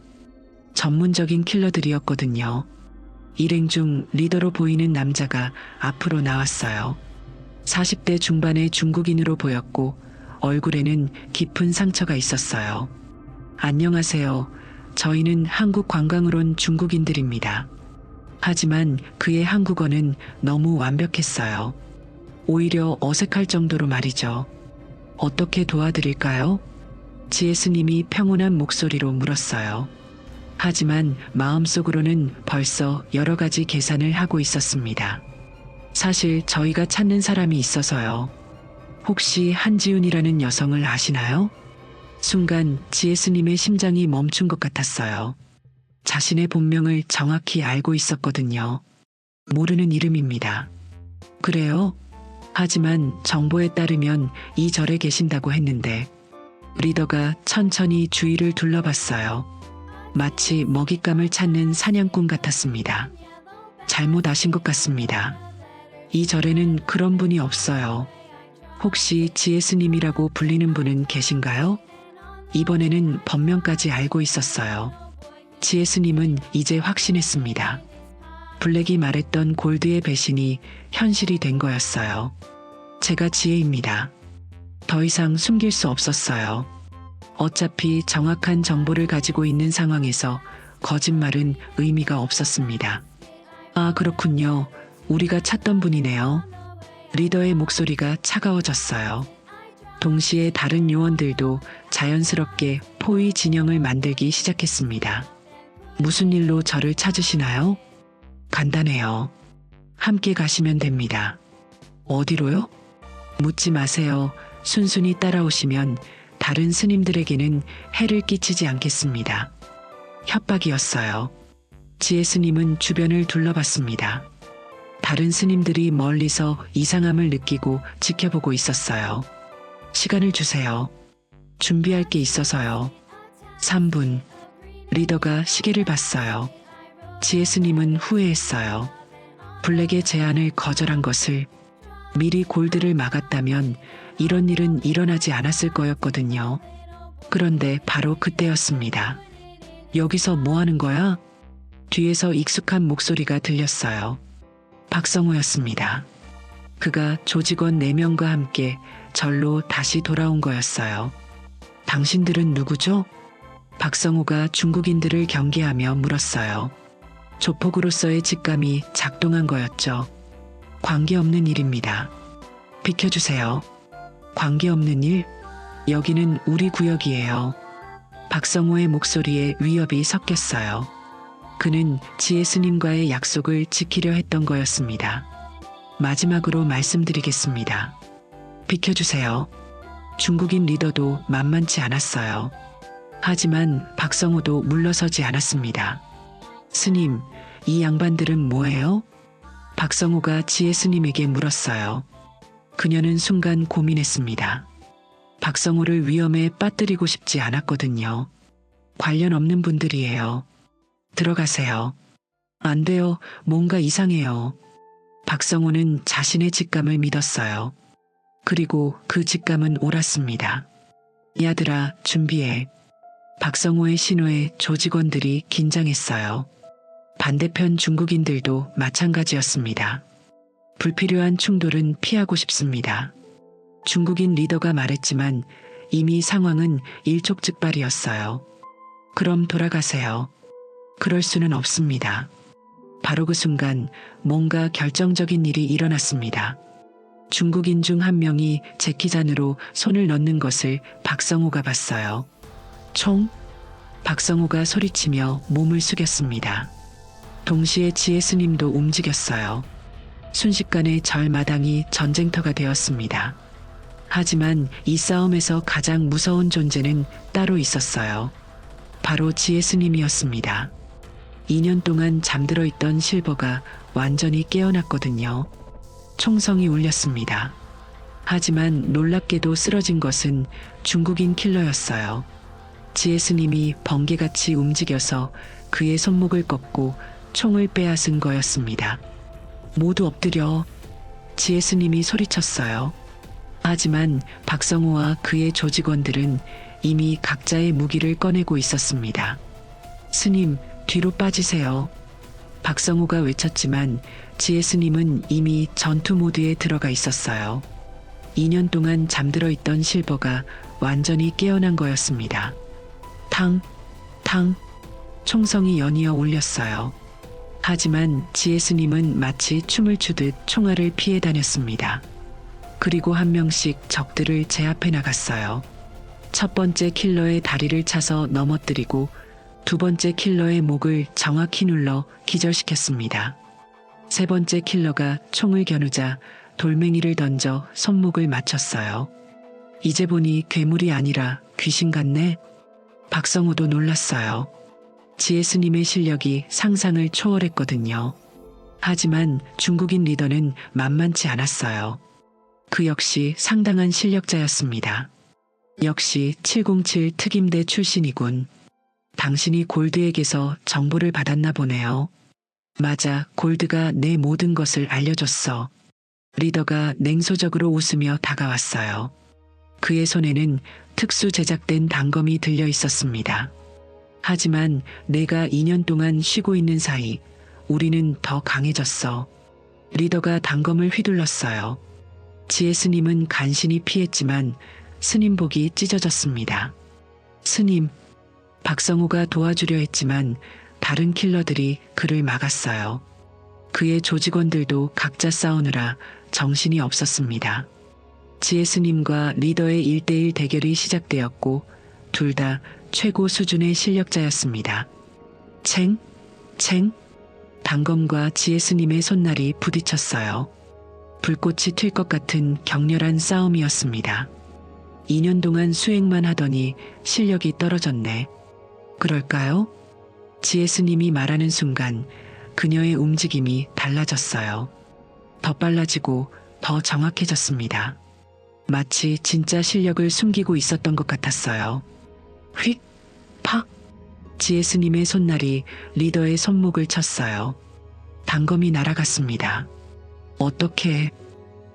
전문적인 킬러들이었거든요. 일행 중 리더로 보이는 남자가 앞으로 나왔어요. 40대 중반의 중국인으로 보였고 얼굴에는 깊은 상처가 있었어요. 안녕하세요. 저희는 한국 관광을 온 중국인들입니다. 하지만 그의 한국어는 너무 완벽했어요. 오히려 어색할 정도로 말이죠. 어떻게 도와드릴까요? 지혜 스님이 평온한 목소리로 물었어요. 하지만 마음속으로는 벌써 여러 가지 계산을 하고 있었습니다. 사실 저희가 찾는 사람이 있어서요. 혹시 한지훈이라는 여성을 아시나요? 순간 지혜 스님의 심장이 멈춘 것 같았어요. 자신의 본명을 정확히 알고 있었거든요. 모르는 이름입니다. 그래요? 하지만 정보에 따르면 이 절에 계신다고 했는데 리더가 천천히 주위를 둘러봤어요. 마치 먹잇감을 찾는 사냥꾼 같았습니다. 잘못 아신 것 같습니다. 이 절에는 그런 분이 없어요. 혹시 지혜 스님이라고 불리는 분은 계신가요? 이번에는 본명까지 알고 있었어요. 지혜 스님은 이제 확신했습니다. 블랙이 말했던 골드의 배신이 현실이 된 거였어요. 제가 지혜입니다. 더 이상 숨길 수 없었어요. 어차피 정확한 정보를 가지고 있는 상황에서 거짓말은 의미가 없었습니다. 아, 그렇군요. 우리가 찾던 분이네요. 리더의 목소리가 차가워졌어요. 동시에 다른 요원들도 자연스럽게 포위 진영을 만들기 시작했습니다. 무슨 일로 저를 찾으시나요? 간단해요. 함께 가시면 됩니다. 어디로요? 묻지 마세요. 순순히 따라오시면 다른 스님들에게는 해를 끼치지 않겠습니다. 협박이었어요. 지혜 스님은 주변을 둘러봤습니다. 다른 스님들이 멀리서 이상함을 느끼고 지켜보고 있었어요. 시간을 주세요. 준비할 게 있어서요. 3분. 리더가 시계를 봤어요. 지혜 스님은 후회했어요. 블랙의 제안을 거절한 것을. 미리 골드를 막았다면 이런 일은 일어나지 않았을 거였거든요. 그런데 바로 그때였습니다. 여기서 뭐 하는 거야? 뒤에서 익숙한 목소리가 들렸어요. 박성호였습니다. 그가 조직원 4명과 함께 절로 다시 돌아온 거였어요. 당신들은 누구죠? 박성호가 중국인들을 경계하며 물었어요. 조폭으로서의 직감이 작동한 거였죠. 관계없는 일입니다. 비켜주세요. 관계없는 일? 여기는 우리 구역이에요. 박성호의 목소리에 위협이 섞였어요. 그는 지혜 스님과의 약속을 지키려 했던 거였습니다. 마지막으로 말씀드리겠습니다. 비켜주세요. 중국인 리더도 만만치 않았어요. 하지만 박성호도 물러서지 않았습니다. 스님, 이 양반들은 뭐예요? 박성호가 지혜 스님에게 물었어요. 그녀는 순간 고민했습니다. 박성호를 위험에 빠뜨리고 싶지 않았거든요. 관련 없는 분들이에요. 들어가세요. 안 돼요. 뭔가 이상해요. 박성호는 자신의 직감을 믿었어요. 그리고 그 직감은 옳았습니다. 야들아, 준비해. 박성호의 신호에 조직원들이 긴장했어요. 반대편 중국인들도 마찬가지였습니다. 불필요한 충돌은 피하고 싶습니다. 중국인 리더가 말했지만 이미 상황은 일촉즉발이었어요. 그럼 돌아가세요. 그럴 수는 없습니다. 바로 그 순간 뭔가 결정적인 일이 일어났습니다. 중국인 중 한 명이 재키잔으로 손을 넣는 것을 박성호가 봤어요. 총? 박성호가 소리치며 몸을 숙였습니다. 동시에 지혜 스님도 움직였어요. 순식간에 절 마당이 전쟁터가 되었습니다. 하지만 이 싸움에서 가장 무서운 존재는 따로 있었어요. 바로 지혜 스님이었습니다. 2년 동안 잠들어 있던 실버가 완전히 깨어났거든요. 총성이 울렸습니다. 하지만 놀랍게도 쓰러진 것은 중국인 킬러였어요. 지혜 스님이 번개같이 움직여서 그의 손목을 꺾고 총을 빼앗은 거였습니다. 모두 엎드려. 지혜 스님이 소리쳤어요. 하지만 박성호와 그의 조직원들은 이미 각자의 무기를 꺼내고 있었습니다. 스님, 뒤로 빠지세요. 박성호가 외쳤지만 지혜 스님은 이미 전투 모드에 들어가 있었어요. 2년 동안 잠들어 있던 실버가 완전히 깨어난 거였습니다. 탕, 탕, 총성이 연이어 울렸어요. 하지만 지혜 스님은 마치 춤을 추듯 총알을 피해 다녔습니다. 그리고 한 명씩 적들을 제압해 나갔어요. 첫 번째 킬러의 다리를 차서 넘어뜨리고 두 번째 킬러의 목을 정확히 눌러 기절시켰습니다. 세 번째 킬러가 총을 겨누자 돌멩이를 던져 손목을 맞췄어요. 이제 보니 괴물이 아니라 귀신 같네. 박성호도 놀랐어요. 지혜 스님의 실력이 상상을 초월했거든요. 하지만 중국인 리더는 만만치 않았어요. 그 역시 상당한 실력자였습니다. 역시 707 특임대 출신이군. 당신이 골드에게서 정보를 받았나 보네요. 맞아, 골드가 내 모든 것을 알려줬어. 리더가 냉소적으로 웃으며 다가왔어요. 그의 손에는 특수 제작된 단검이 들려 있었습니다. 하지만 내가 2년 동안 쉬고 있는 사이 우리는 더 강해졌어. 리더가 단검을 휘둘렀어요. 지혜 스님은 간신히 피했지만 스님복이 찢어졌습니다. 스님, 박성호가 도와주려 했지만 다른 킬러들이 그를 막았어요. 그의 조직원들도 각자 싸우느라 정신이 없었습니다. 지혜 스님과 리더의 1대1 대결이 시작되었고 둘 다 최고 수준의 실력자였습니다. 챙, 챙, 단검과 지혜 스님의 손날이 부딪혔어요. 불꽃이 튈 것 같은 격렬한 싸움이었습니다. 2년 동안 수행만 하더니 실력이 떨어졌네. 그럴까요? 지혜 스님이 말하는 순간 그녀의 움직임이 달라졌어요. 더 빨라지고 더 정확해졌습니다. 마치 진짜 실력을 숨기고 있었던 것 같았어요. 휙, 팍. 지혜 스님의 손날이 리더의 손목을 쳤어요. 단검이 날아갔습니다. 어떻게?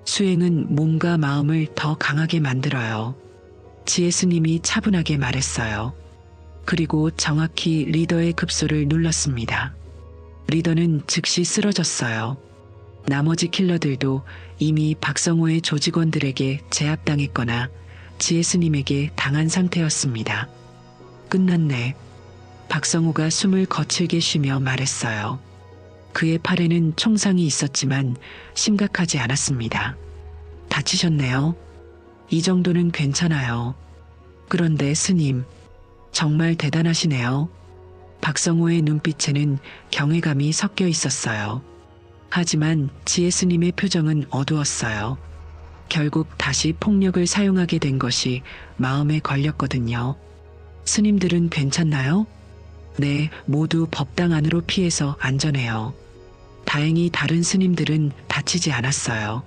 수행은 몸과 마음을 더 강하게 만들어요. 지혜 스님이 차분하게 말했어요. 그리고 정확히 리더의 급소를 눌렀습니다. 리더는 즉시 쓰러졌어요. 나머지 킬러들도 이미 박성호의 조직원들에게 제압당했거나 지혜 스님에게 당한 상태였습니다. 끝났네. 박성호가 숨을 거칠게 쉬며 말했어요. 그의 팔에는 총상이 있었지만 심각하지 않았습니다. 다치셨네요. 이 정도는 괜찮아요. 그런데 스님, 정말 대단하시네요. 박성호의 눈빛에는 경외감이 섞여 있었어요. 하지만 지혜 스님의 표정은 어두웠어요. 결국 다시 폭력을 사용하게 된 것이 마음에 걸렸거든요. 스님들은 괜찮나요? 네, 모두 법당 안으로 피해서 안전해요. 다행히 다른 스님들은 다치지 않았어요.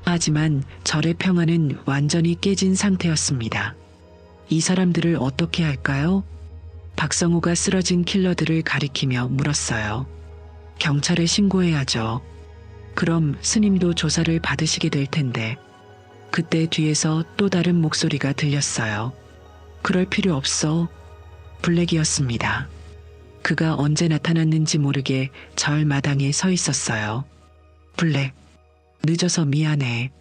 하지만 절의 평화는 완전히 깨진 상태였습니다. 이 사람들을 어떻게 할까요? 박성호가 쓰러진 킬러들을 가리키며 물었어요. 경찰에 신고해야죠. 그럼 스님도 조사를 받으시게 될 텐데. 그때 뒤에서 또 다른 목소리가 들렸어요. 그럴 필요 없어. 블랙이었습니다. 그가 언제 나타났는지 모르게 절 마당에 서 있었어요. 블랙, 늦어서 미안해.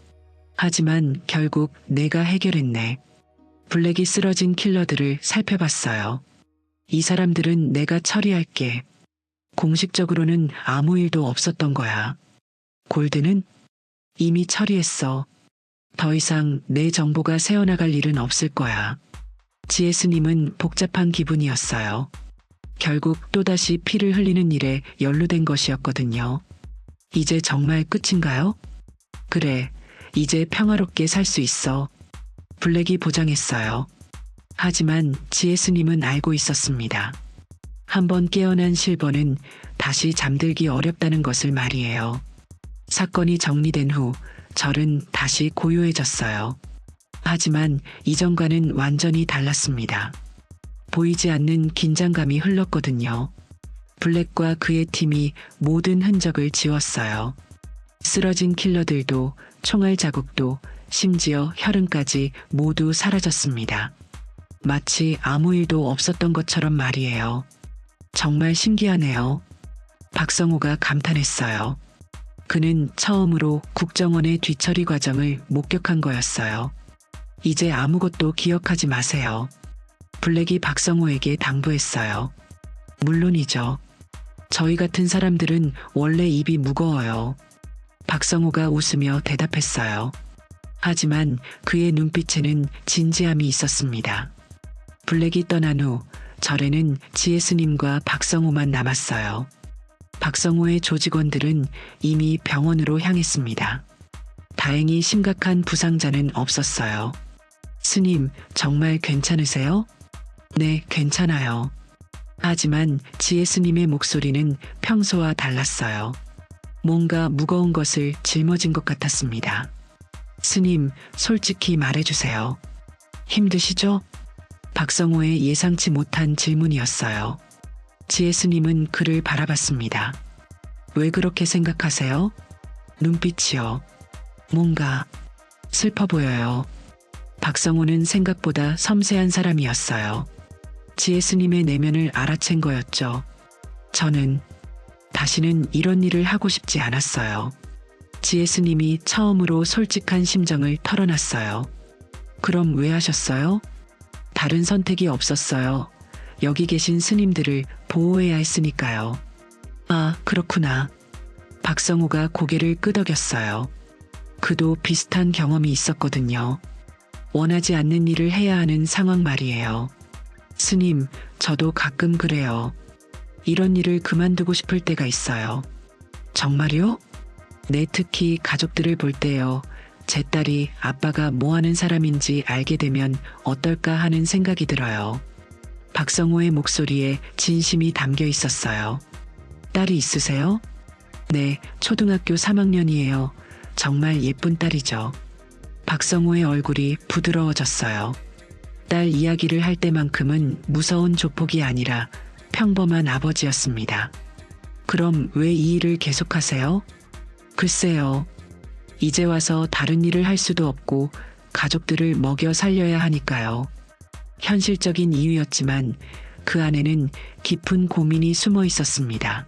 하지만 결국 내가 해결했네. 블랙이 쓰러진 킬러들을 살펴봤어요. 이 사람들은 내가 처리할게. 공식적으로는 아무 일도 없었던 거야. 골드는 이미 처리했어. 더 이상 내 정보가 새어나갈 일은 없을 거야. 지혜 스님은 복잡한 기분이었어요. 결국 또다시 피를 흘리는 일에 연루된 것이었거든요. 이제 정말 끝인가요? 그래, 이제 평화롭게 살 수 있어. 블랙이 보장했어요. 하지만 지혜 스님은 알고 있었습니다. 한번 깨어난 실버는 다시 잠들기 어렵다는 것을 말이에요. 사건이 정리된 후 절은 다시 고요해졌어요. 하지만 이전과는 완전히 달랐습니다. 보이지 않는 긴장감이 흘렀거든요. 블랙과 그의 팀이 모든 흔적을 지웠어요. 쓰러진 킬러들도, 총알 자국도, 심지어 혈흔까지 모두 사라졌습니다. 마치 아무 일도 없었던 것처럼 말이에요. 정말 신기하네요. 박성호가 감탄했어요. 그는 처음으로 국정원의 뒤처리 과정을 목격한 거였어요. 이제 아무것도 기억하지 마세요. 블랙이 박성호에게 당부했어요. 물론이죠. 저희 같은 사람들은 원래 입이 무거워요. 박성호가 웃으며 대답했어요. 하지만 그의 눈빛에는 진지함이 있었습니다. 블랙이 떠난 후 절에는 지혜 스님과 박성호만 남았어요. 박성호의 조직원들은 이미 병원으로 향했습니다. 다행히 심각한 부상자는 없었어요. 스님, 정말 괜찮으세요? 네, 괜찮아요. 하지만 지혜 스님의 목소리는 평소와 달랐어요. 뭔가 무거운 것을 짊어진 것 같았습니다. 스님, 솔직히 말해주세요. 힘드시죠? 박성호의 예상치 못한 질문이었어요. 지혜 스님은 그를 바라봤습니다. 왜 그렇게 생각하세요? 눈빛이요. 뭔가 슬퍼 보여요. 박성호는 생각보다 섬세한 사람이었어요. 지혜 스님의 내면을 알아챈 거였죠. 저는 다시는 이런 일을 하고 싶지 않았어요. 지혜 스님이 처음으로 솔직한 심정을 털어놨어요. 그럼 왜 하셨어요? 다른 선택이 없었어요. 여기 계신 스님들을 보호해야 했으니까요. 아, 그렇구나. 박성호가 고개를 끄덕였어요. 그도 비슷한 경험이 있었거든요. 원하지 않는 일을 해야 하는 상황 말이에요. 스님, 저도 가끔 그래요. 이런 일을 그만두고 싶을 때가 있어요. 정말요? 네, 특히 가족들을 볼 때요. 제 딸이 아빠가 뭐 하는 사람인지 알게 되면 어떨까 하는 생각이 들어요. 박성호의 목소리에 진심이 담겨 있었어요. 딸이 있으세요? 네, 초등학교 3학년이에요. 정말 예쁜 딸이죠. 박성호의 얼굴이 부드러워졌어요. 딸 이야기를 할 때만큼은 무서운 조폭이 아니라 평범한 아버지였습니다. 그럼 왜 이 일을 계속하세요? 글쎄요. 이제 와서 다른 일을 할 수도 없고 가족들을 먹여 살려야 하니까요. 현실적인 이유였지만 그 안에는 깊은 고민이 숨어 있었습니다.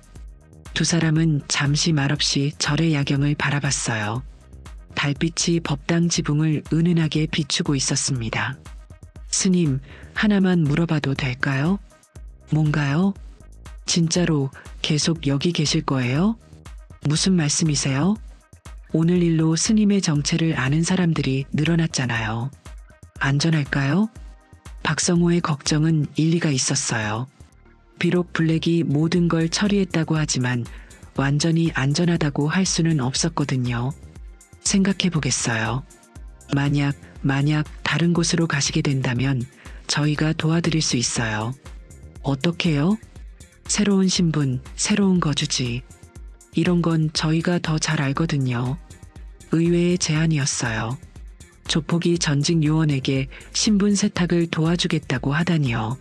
두 사람은 잠시 말없이 절의 야경을 바라봤어요. 달빛이 법당 지붕을 은은하게 비추고 있었습니다. 스님, 하나만 물어봐도 될까요? 뭔가요? 진짜로 계속 여기 계실 거예요? 무슨 말씀이세요? 오늘 일로 스님의 정체를 아는 사람들이 늘어났잖아요. 안전할까요? 박성호의 걱정은 일리가 있었어요. 비록 블랙이 모든 걸 처리했다고 하지만 완전히 안전하다고 할 수는 없었거든요. 생각해 보겠어요. 만약 다른 곳으로 가시게 된다면 저희가 도와드릴 수 있어요. 어떻게요? 새로운 신분, 새로운 거주지. 이런 건 저희가 더 잘 알거든요. 의외의 제안이었어요. 조폭이 전직 요원에게 신분 세탁을 도와주겠다고 하다니요.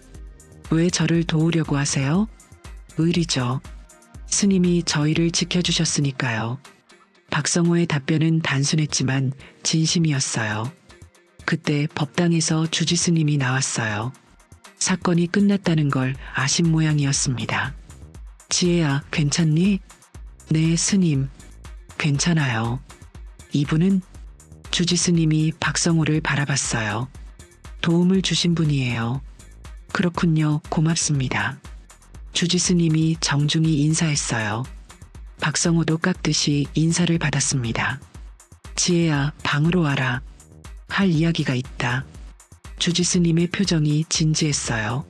왜 저를 도우려고 하세요? 의리죠. 스님이 저희를 지켜주셨으니까요. 박성호의 답변은 단순했지만 진심이었어요. 그때 법당에서 주지 스님이 나왔어요. 사건이 끝났다는 걸 아신 모양이었습니다. 지혜야, 괜찮니? 네, 스님. 괜찮아요. 이분은? 주지 스님이 박성호를 바라봤어요. 도움을 주신 분이에요. 그렇군요. 고맙습니다. 주지스님이 정중히 인사했어요. 박성호도 깍듯이 인사를 받았습니다. 지혜야, 방으로 와라. 할 이야기가 있다. 주지스님의 표정이 진지했어요.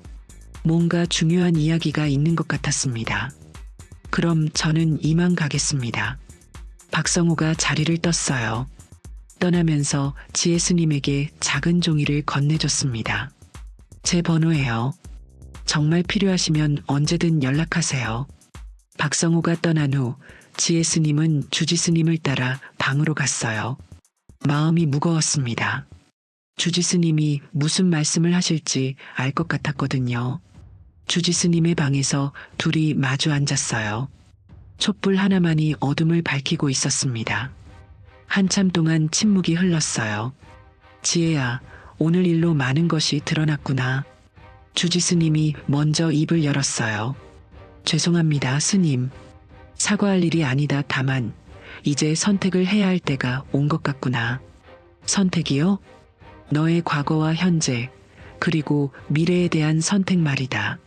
뭔가 중요한 이야기가 있는 것 같았습니다. 그럼 저는 이만 가겠습니다. 박성호가 자리를 떴어요. 떠나면서 지혜 스님에게 작은 종이를 건네줬습니다. 제 번호예요. 정말 필요하시면 언제든 연락하세요. 박성호가 떠난 후 지혜 스님은 주지 스님을 따라 방으로 갔어요. 마음이 무거웠습니다. 주지 스님이 무슨 말씀을 하실지 알 것 같았거든요. 주지 스님의 방에서 둘이 마주 앉았어요. 촛불 하나만이 어둠을 밝히고 있었습니다. 한참 동안 침묵이 흘렀어요. 지혜야, 오늘 일로 많은 것이 드러났구나. 주지 스님이 먼저 입을 열었어요. 죄송합니다, 스님. 사과할 일이 아니다. 다만 이제 선택을 해야 할 때가 온 것 같구나. 선택이요? 너의 과거와 현재, 그리고 미래에 대한 선택 말이다.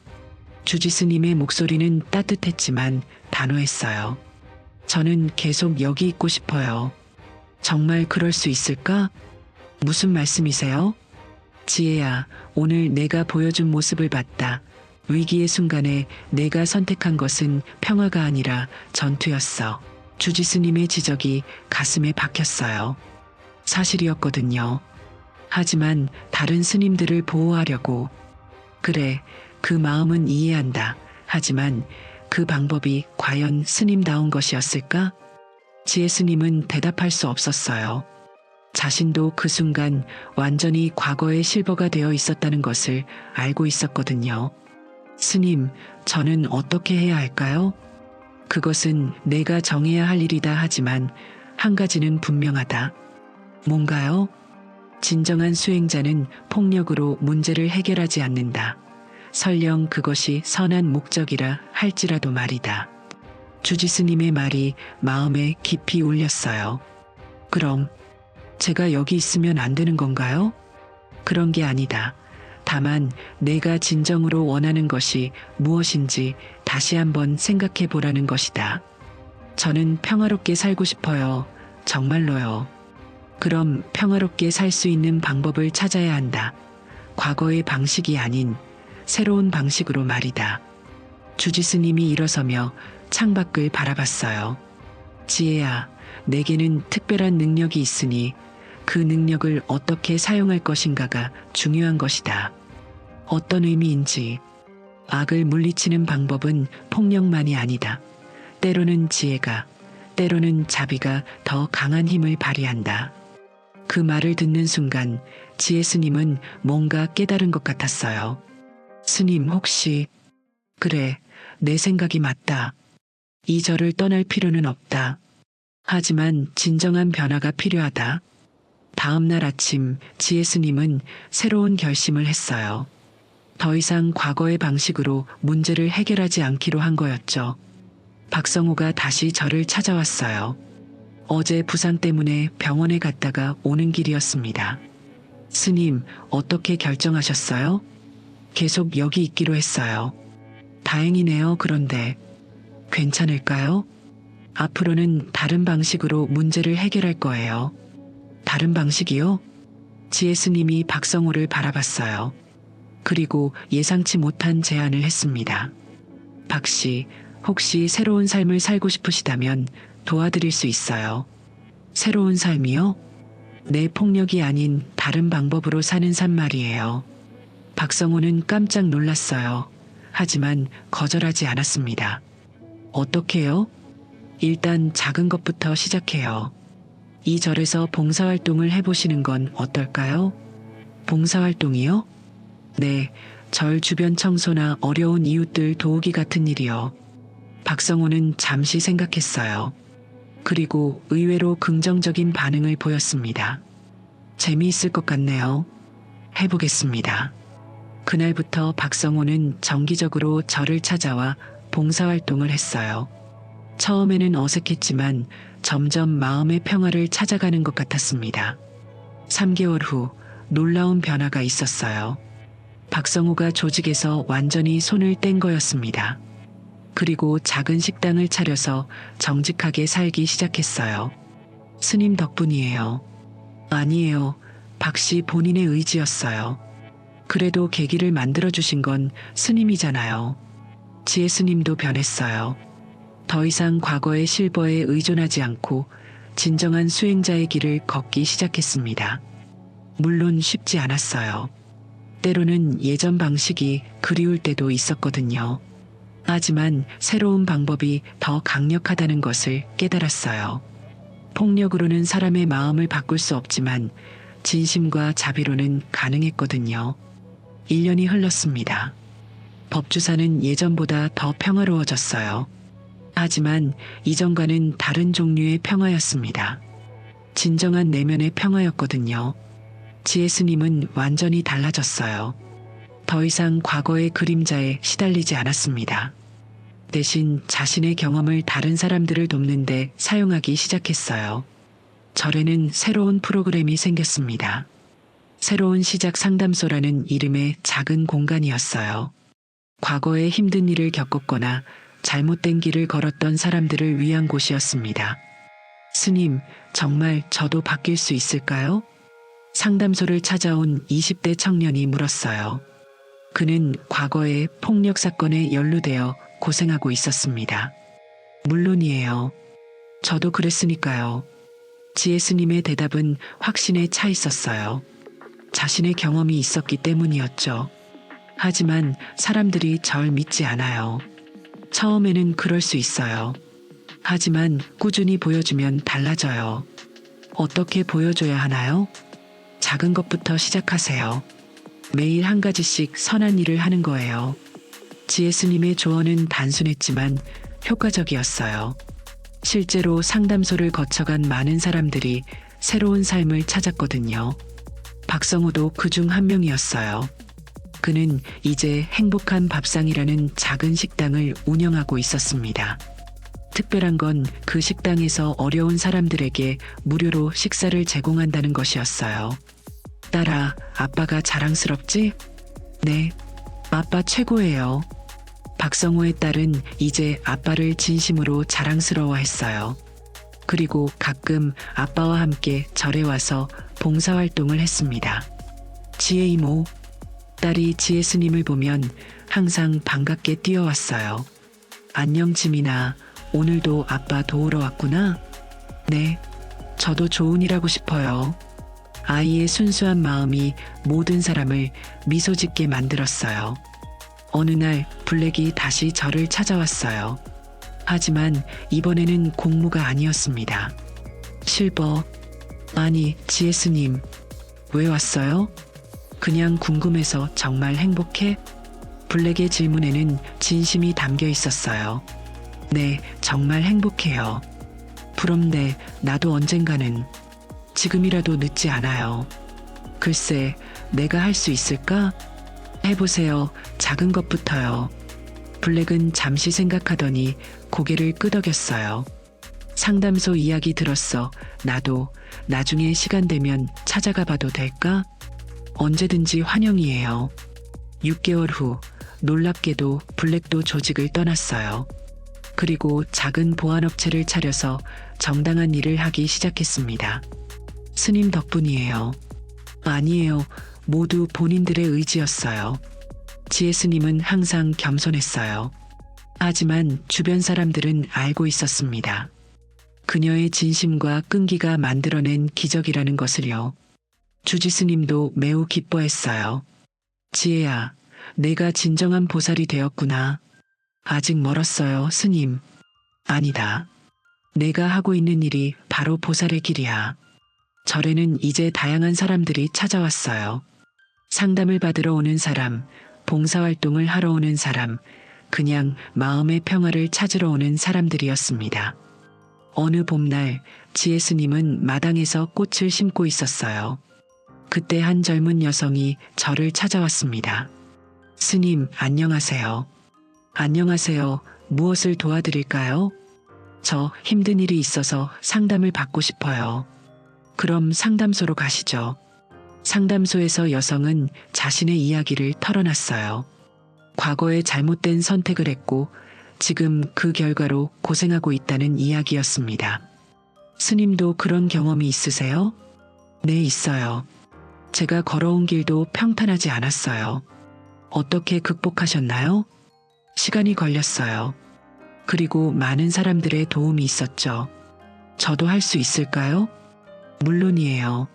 주지 스님의 목소리는 따뜻했지만 단호했어요. 저는 계속 여기 있고 싶어요. 정말 그럴 수 있을까? 무슨 말씀이세요? 지혜야, 오늘 내가 보여준 모습을 봤다. 위기의 순간에 내가 선택한 것은 평화가 아니라 전투였어. 주지 스님의 지적이 가슴에 박혔어요. 사실이었거든요. 하지만 다른 스님들을 보호하려고. 그래, 그 마음은 이해한다. 하지만 그 방법이 과연 스님다운 것이었을까? 지혜 스님은 대답할 수 없었어요. 자신도 그 순간 완전히 과거의 실버가 되어 있었다는 것을 알고 있었거든요. 스님, 저는 어떻게 해야 할까요? 그것은 내가 정해야 할 일이다. 하지만 한 가지는 분명하다. 뭔가요? 진정한 수행자는 폭력으로 문제를 해결하지 않는다. 설령 그것이 선한 목적이라 할지라도 말이다. 주지 스님의 말이 마음에 깊이 울렸어요. 그럼 제가 여기 있으면 안 되는 건가요? 그런 게 아니다. 다만 내가 진정으로 원하는 것이 무엇인지 다시 한번 생각해 보라는 것이다. 저는 평화롭게 살고 싶어요. 정말로요. 그럼 평화롭게 살 수 있는 방법을 찾아야 한다. 과거의 방식이 아닌 새로운 방식으로 말이다. 주지 스님이 일어서며 창밖을 바라봤어요. 지혜야, 내게는 특별한 능력이 있으니 그 능력을 어떻게 사용할 것인가가 중요한 것이다. 어떤 의미인지. 악을 물리치는 방법은 폭력만이 아니다. 때로는 지혜가, 때로는 자비가 더 강한 힘을 발휘한다. 그 말을 듣는 순간 지혜 스님은 뭔가 깨달은 것 같았어요. 스님, 혹시... 그래, 내 생각이 맞다. 이 절을 떠날 필요는 없다. 하지만 진정한 변화가 필요하다. 다음 날 아침 지혜 스님은 새로운 결심을 했어요. 더 이상 과거의 방식으로 문제를 해결하지 않기로 한 거였죠. 박성호가 다시 저를 찾아왔어요. 어제 부상 때문에 병원에 갔다가 오는 길이었습니다. 스님, 어떻게 결정하셨어요? 계속 여기 있기로 했어요. 다행이네요. 그런데 괜찮을까요? 앞으로는 다른 방식으로 문제를 해결할 거예요. 다른 방식이요? 지혜 스님이 박성호를 바라봤어요. 그리고 예상치 못한 제안을 했습니다. 박씨, 혹시 새로운 삶을 살고 싶으시다면 도와드릴 수 있어요. 새로운 삶이요? 내 폭력이 아닌 다른 방법으로 사는 삶 말이에요. 박성호는 깜짝 놀랐어요. 하지만 거절하지 않았습니다. 어떻게요? 일단 작은 것부터 시작해요. 이 절에서 봉사활동을 해보시는 건 어떨까요? 봉사활동이요? 네, 절 주변 청소나 어려운 이웃들 도우기 같은 일이요. 박성호는 잠시 생각했어요. 그리고 의외로 긍정적인 반응을 보였습니다. 재미있을 것 같네요. 해보겠습니다. 그날부터 박성호는 정기적으로 저를 찾아와 봉사활동을 했어요. 처음에는 어색했지만 점점 마음의 평화를 찾아가는 것 같았습니다. 3개월 후 놀라운 변화가 있었어요. 박성호가 조직에서 완전히 손을 뗀 거였습니다. 그리고 작은 식당을 차려서 정직하게 살기 시작했어요. 스님 덕분이에요. 아니에요. 박씨 본인의 의지였어요. 그래도 계기를 만들어주신 건 스님이잖아요. 지혜 스님도 변했어요. 더 이상 과거의 실버에 의존하지 않고 진정한 수행자의 길을 걷기 시작했습니다. 물론 쉽지 않았어요. 때로는 예전 방식이 그리울 때도 있었거든요. 하지만 새로운 방법이 더 강력하다는 것을 깨달았어요. 폭력으로는 사람의 마음을 바꿀 수 없지만 진심과 자비로는 가능했거든요. 1년이 흘렀습니다. 법주사는 예전보다 더 평화로워졌어요. 하지만 이전과는 다른 종류의 평화였습니다. 진정한 내면의 평화였거든요. 지혜 스님은 완전히 달라졌어요. 더 이상 과거의 그림자에 시달리지 않았습니다. 대신 자신의 경험을 다른 사람들을 돕는데 사용하기 시작했어요. 절에는 새로운 프로그램이 생겼습니다. 새로운 시작 상담소라는 이름의 작은 공간이었어요. 과거에 힘든 일을 겪었거나 잘못된 길을 걸었던 사람들을 위한 곳이었습니다. 스님, 정말 저도 바뀔 수 있을까요? 상담소를 찾아온 20대 청년이 물었어요. 그는 과거의 폭력 사건에 연루되어 고생하고 있었습니다. 물론이에요. 저도 그랬으니까요. 지혜 스님의 대답은 확신에 차 있었어요. 자신의 경험이 있었기 때문이었죠. 하지만 사람들이 절 믿지 않아요. 처음에는 그럴 수 있어요. 하지만 꾸준히 보여주면 달라져요. 어떻게 보여줘야 하나요? 작은 것부터 시작하세요. 매일 한 가지씩 선한 일을 하는 거예요. 지혜 스님의 조언은 단순했지만 효과적이었어요. 실제로 상담소를 거쳐간 많은 사람들이 새로운 삶을 찾았거든요. 박성호도 그중 한 명이었어요. 그는 이제 행복한 밥상이라는 작은 식당을 운영하고 있었습니다. 특별한 건 그 식당에서 어려운 사람들에게 무료로 식사를 제공한다는 것이었어요. 딸아, 아빠가 자랑스럽지? 네, 아빠 최고예요. 박성호의 딸은 이제 아빠를 진심으로 자랑스러워했어요. 그리고 가끔 아빠와 함께 절에 와서 봉사활동을 했습니다. 지혜 이모, 딸이 지혜 스님을 보면 항상 반갑게 뛰어왔어요. 안녕 지민아, 오늘도 아빠 도우러 왔구나? 네, 저도 좋은 일 하고 싶어요. 아이의 순수한 마음이 모든 사람을 미소 짓게 만들었어요. 어느 날 블랙이 다시 저를 찾아왔어요. 하지만 이번에는 공무가 아니었습니다. 실버, 아니 지혜 스님, 왜 왔어요? 그냥 궁금해서 정말 행복해? 블랙의 질문에는 진심이 담겨 있었어요. 네, 정말 행복해요. 부럽네, 나도 언젠가는. 지금이라도 늦지 않아요. 글쎄, 내가 할 수 있을까? 해보세요. 작은 것부터요. 블랙은 잠시 생각하더니 고개를 끄덕였어요. 상담소 이야기 들었어. 나도 나중에 시간 되면 찾아가 봐도 될까? 언제든지 환영이에요. 6개월 후 놀랍게도 블랙도 조직을 떠났어요. 그리고 작은 보안업체를 차려서 정당한 일을 하기 시작했습니다. 스님 덕분이에요. 아니에요. 모두 본인들의 의지였어요. 지혜 스님은 항상 겸손했어요. 하지만 주변 사람들은 알고 있었습니다. 그녀의 진심과 끈기가 만들어낸 기적이라는 것을요. 주지 스님도 매우 기뻐했어요. 지혜야, 내가 진정한 보살이 되었구나. 아직 멀었어요, 스님. 아니다. 내가 하고 있는 일이 바로 보살의 길이야. 절에는 이제 다양한 사람들이 찾아왔어요. 상담을 받으러 오는 사람, 봉사활동을 하러 오는 사람, 그냥 마음의 평화를 찾으러 오는 사람들이었습니다. 어느 봄날 지혜 스님은 마당에서 꽃을 심고 있었어요. 그때 한 젊은 여성이 저를 찾아왔습니다. 스님, 안녕하세요. 안녕하세요. 무엇을 도와드릴까요? 저 힘든 일이 있어서 상담을 받고 싶어요. 그럼 상담소로 가시죠. 상담소에서 여성은 자신의 이야기를 털어놨어요. 과거에 잘못된 선택을 했고 지금 그 결과로 고생하고 있다는 이야기였습니다. 스님도 그런 경험이 있으세요? 네, 있어요. 제가 걸어온 길도 평탄하지 않았어요. 어떻게 극복하셨나요? 시간이 걸렸어요. 그리고 많은 사람들의 도움이 있었죠. 저도 할 수 있을까요? 물론이에요.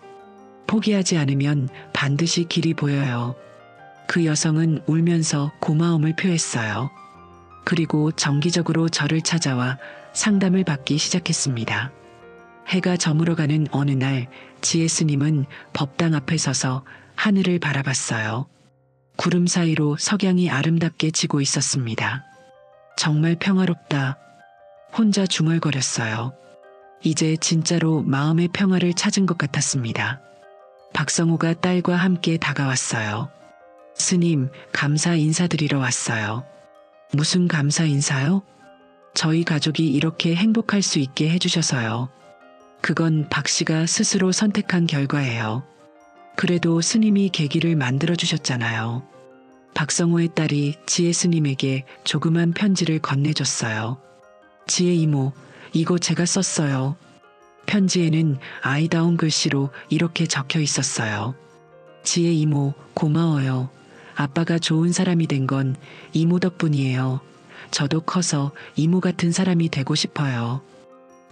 포기하지 않으면 반드시 길이 보여요. 그 여성은 울면서 고마움을 표했어요. 그리고 정기적으로 저를 찾아와 상담을 받기 시작했습니다. 해가 저물어가는 어느 날 지혜 스님은 법당 앞에 서서 하늘을 바라봤어요. 구름 사이로 석양이 아름답게 지고 있었습니다. 정말 평화롭다. 혼자 중얼거렸어요. 이제 진짜로 마음의 평화를 찾은 것 같았습니다. 박성호가 딸과 함께 다가왔어요. 스님, 감사 인사드리러 왔어요. 무슨 감사 인사요? 저희 가족이 이렇게 행복할 수 있게 해주셔서요. 그건 박 씨가 스스로 선택한 결과예요. 그래도 스님이 계기를 만들어주셨잖아요. 박성호의 딸이 지혜 스님에게 조그만 편지를 건네줬어요. 지혜 이모, 이거 제가 썼어요. 편지에는 아이다운 글씨로 이렇게 적혀 있었어요. 지혜 이모, 고마워요. 아빠가 좋은 사람이 된 건 이모 덕분이에요. 저도 커서 이모 같은 사람이 되고 싶어요.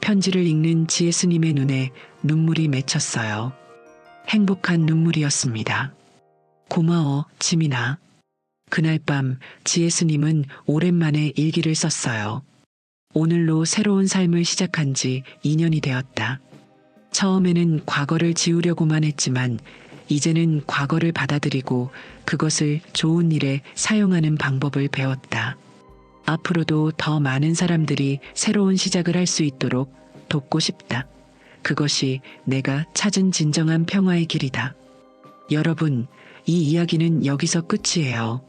편지를 읽는 지혜 스님의 눈에 눈물이 맺혔어요. 행복한 눈물이었습니다. 고마워, 지민아. 그날 밤 지혜 스님은 오랜만에 일기를 썼어요. 오늘로 새로운 삶을 시작한 지 2년이 되었다. 처음에는 과거를 지우려고만 했지만 이제는 과거를 받아들이고 그것을 좋은 일에 사용하는 방법을 배웠다. 앞으로도 더 많은 사람들이 새로운 시작을 할 수 있도록 돕고 싶다. 그것이 내가 찾은 진정한 평화의 길이다. 여러분, 이 이야기는 여기서 끝이에요.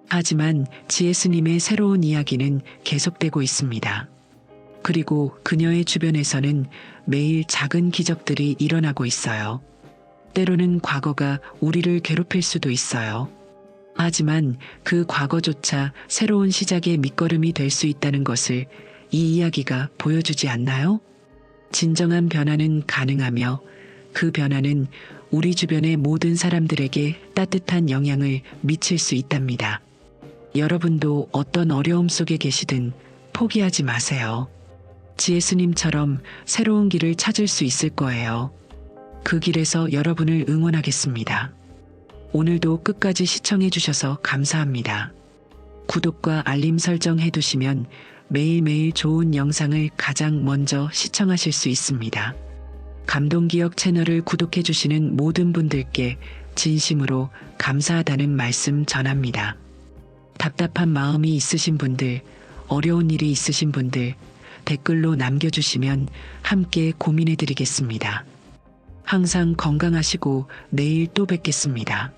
하지만 지혜 스님의 새로운 이야기는 계속되고 있습니다. 그리고 그녀의 주변에서는 매일 작은 기적들이 일어나고 있어요. 때로는 과거가 우리를 괴롭힐 수도 있어요. 하지만 그 과거조차 새로운 시작의 밑거름이 될 수 있다는 것을 이 이야기가 보여주지 않나요? 진정한 변화는 가능하며 그 변화는 우리 주변의 모든 사람들에게 따뜻한 영향을 미칠 수 있답니다. 여러분도 어떤 어려움 속에 계시든 포기하지 마세요. 지혜 스님처럼 새로운 길을 찾을 수 있을 거예요. 그 길에서 여러분을 응원하겠습니다. 오늘도 끝까지 시청해 주셔서 감사합니다. 구독과 알림 설정 해두시면 매일매일 좋은 영상을 가장 먼저 시청하실 수 있습니다. 감동기억 채널을 구독해 주시는 모든 분들께 진심으로 감사하다는 말씀 전합니다. 답답한 마음이 있으신 분들, 어려운 일이 있으신 분들 댓글로 남겨주시면 함께 고민해 드리겠습니다. 항상 건강하시고 내일 또 뵙겠습니다.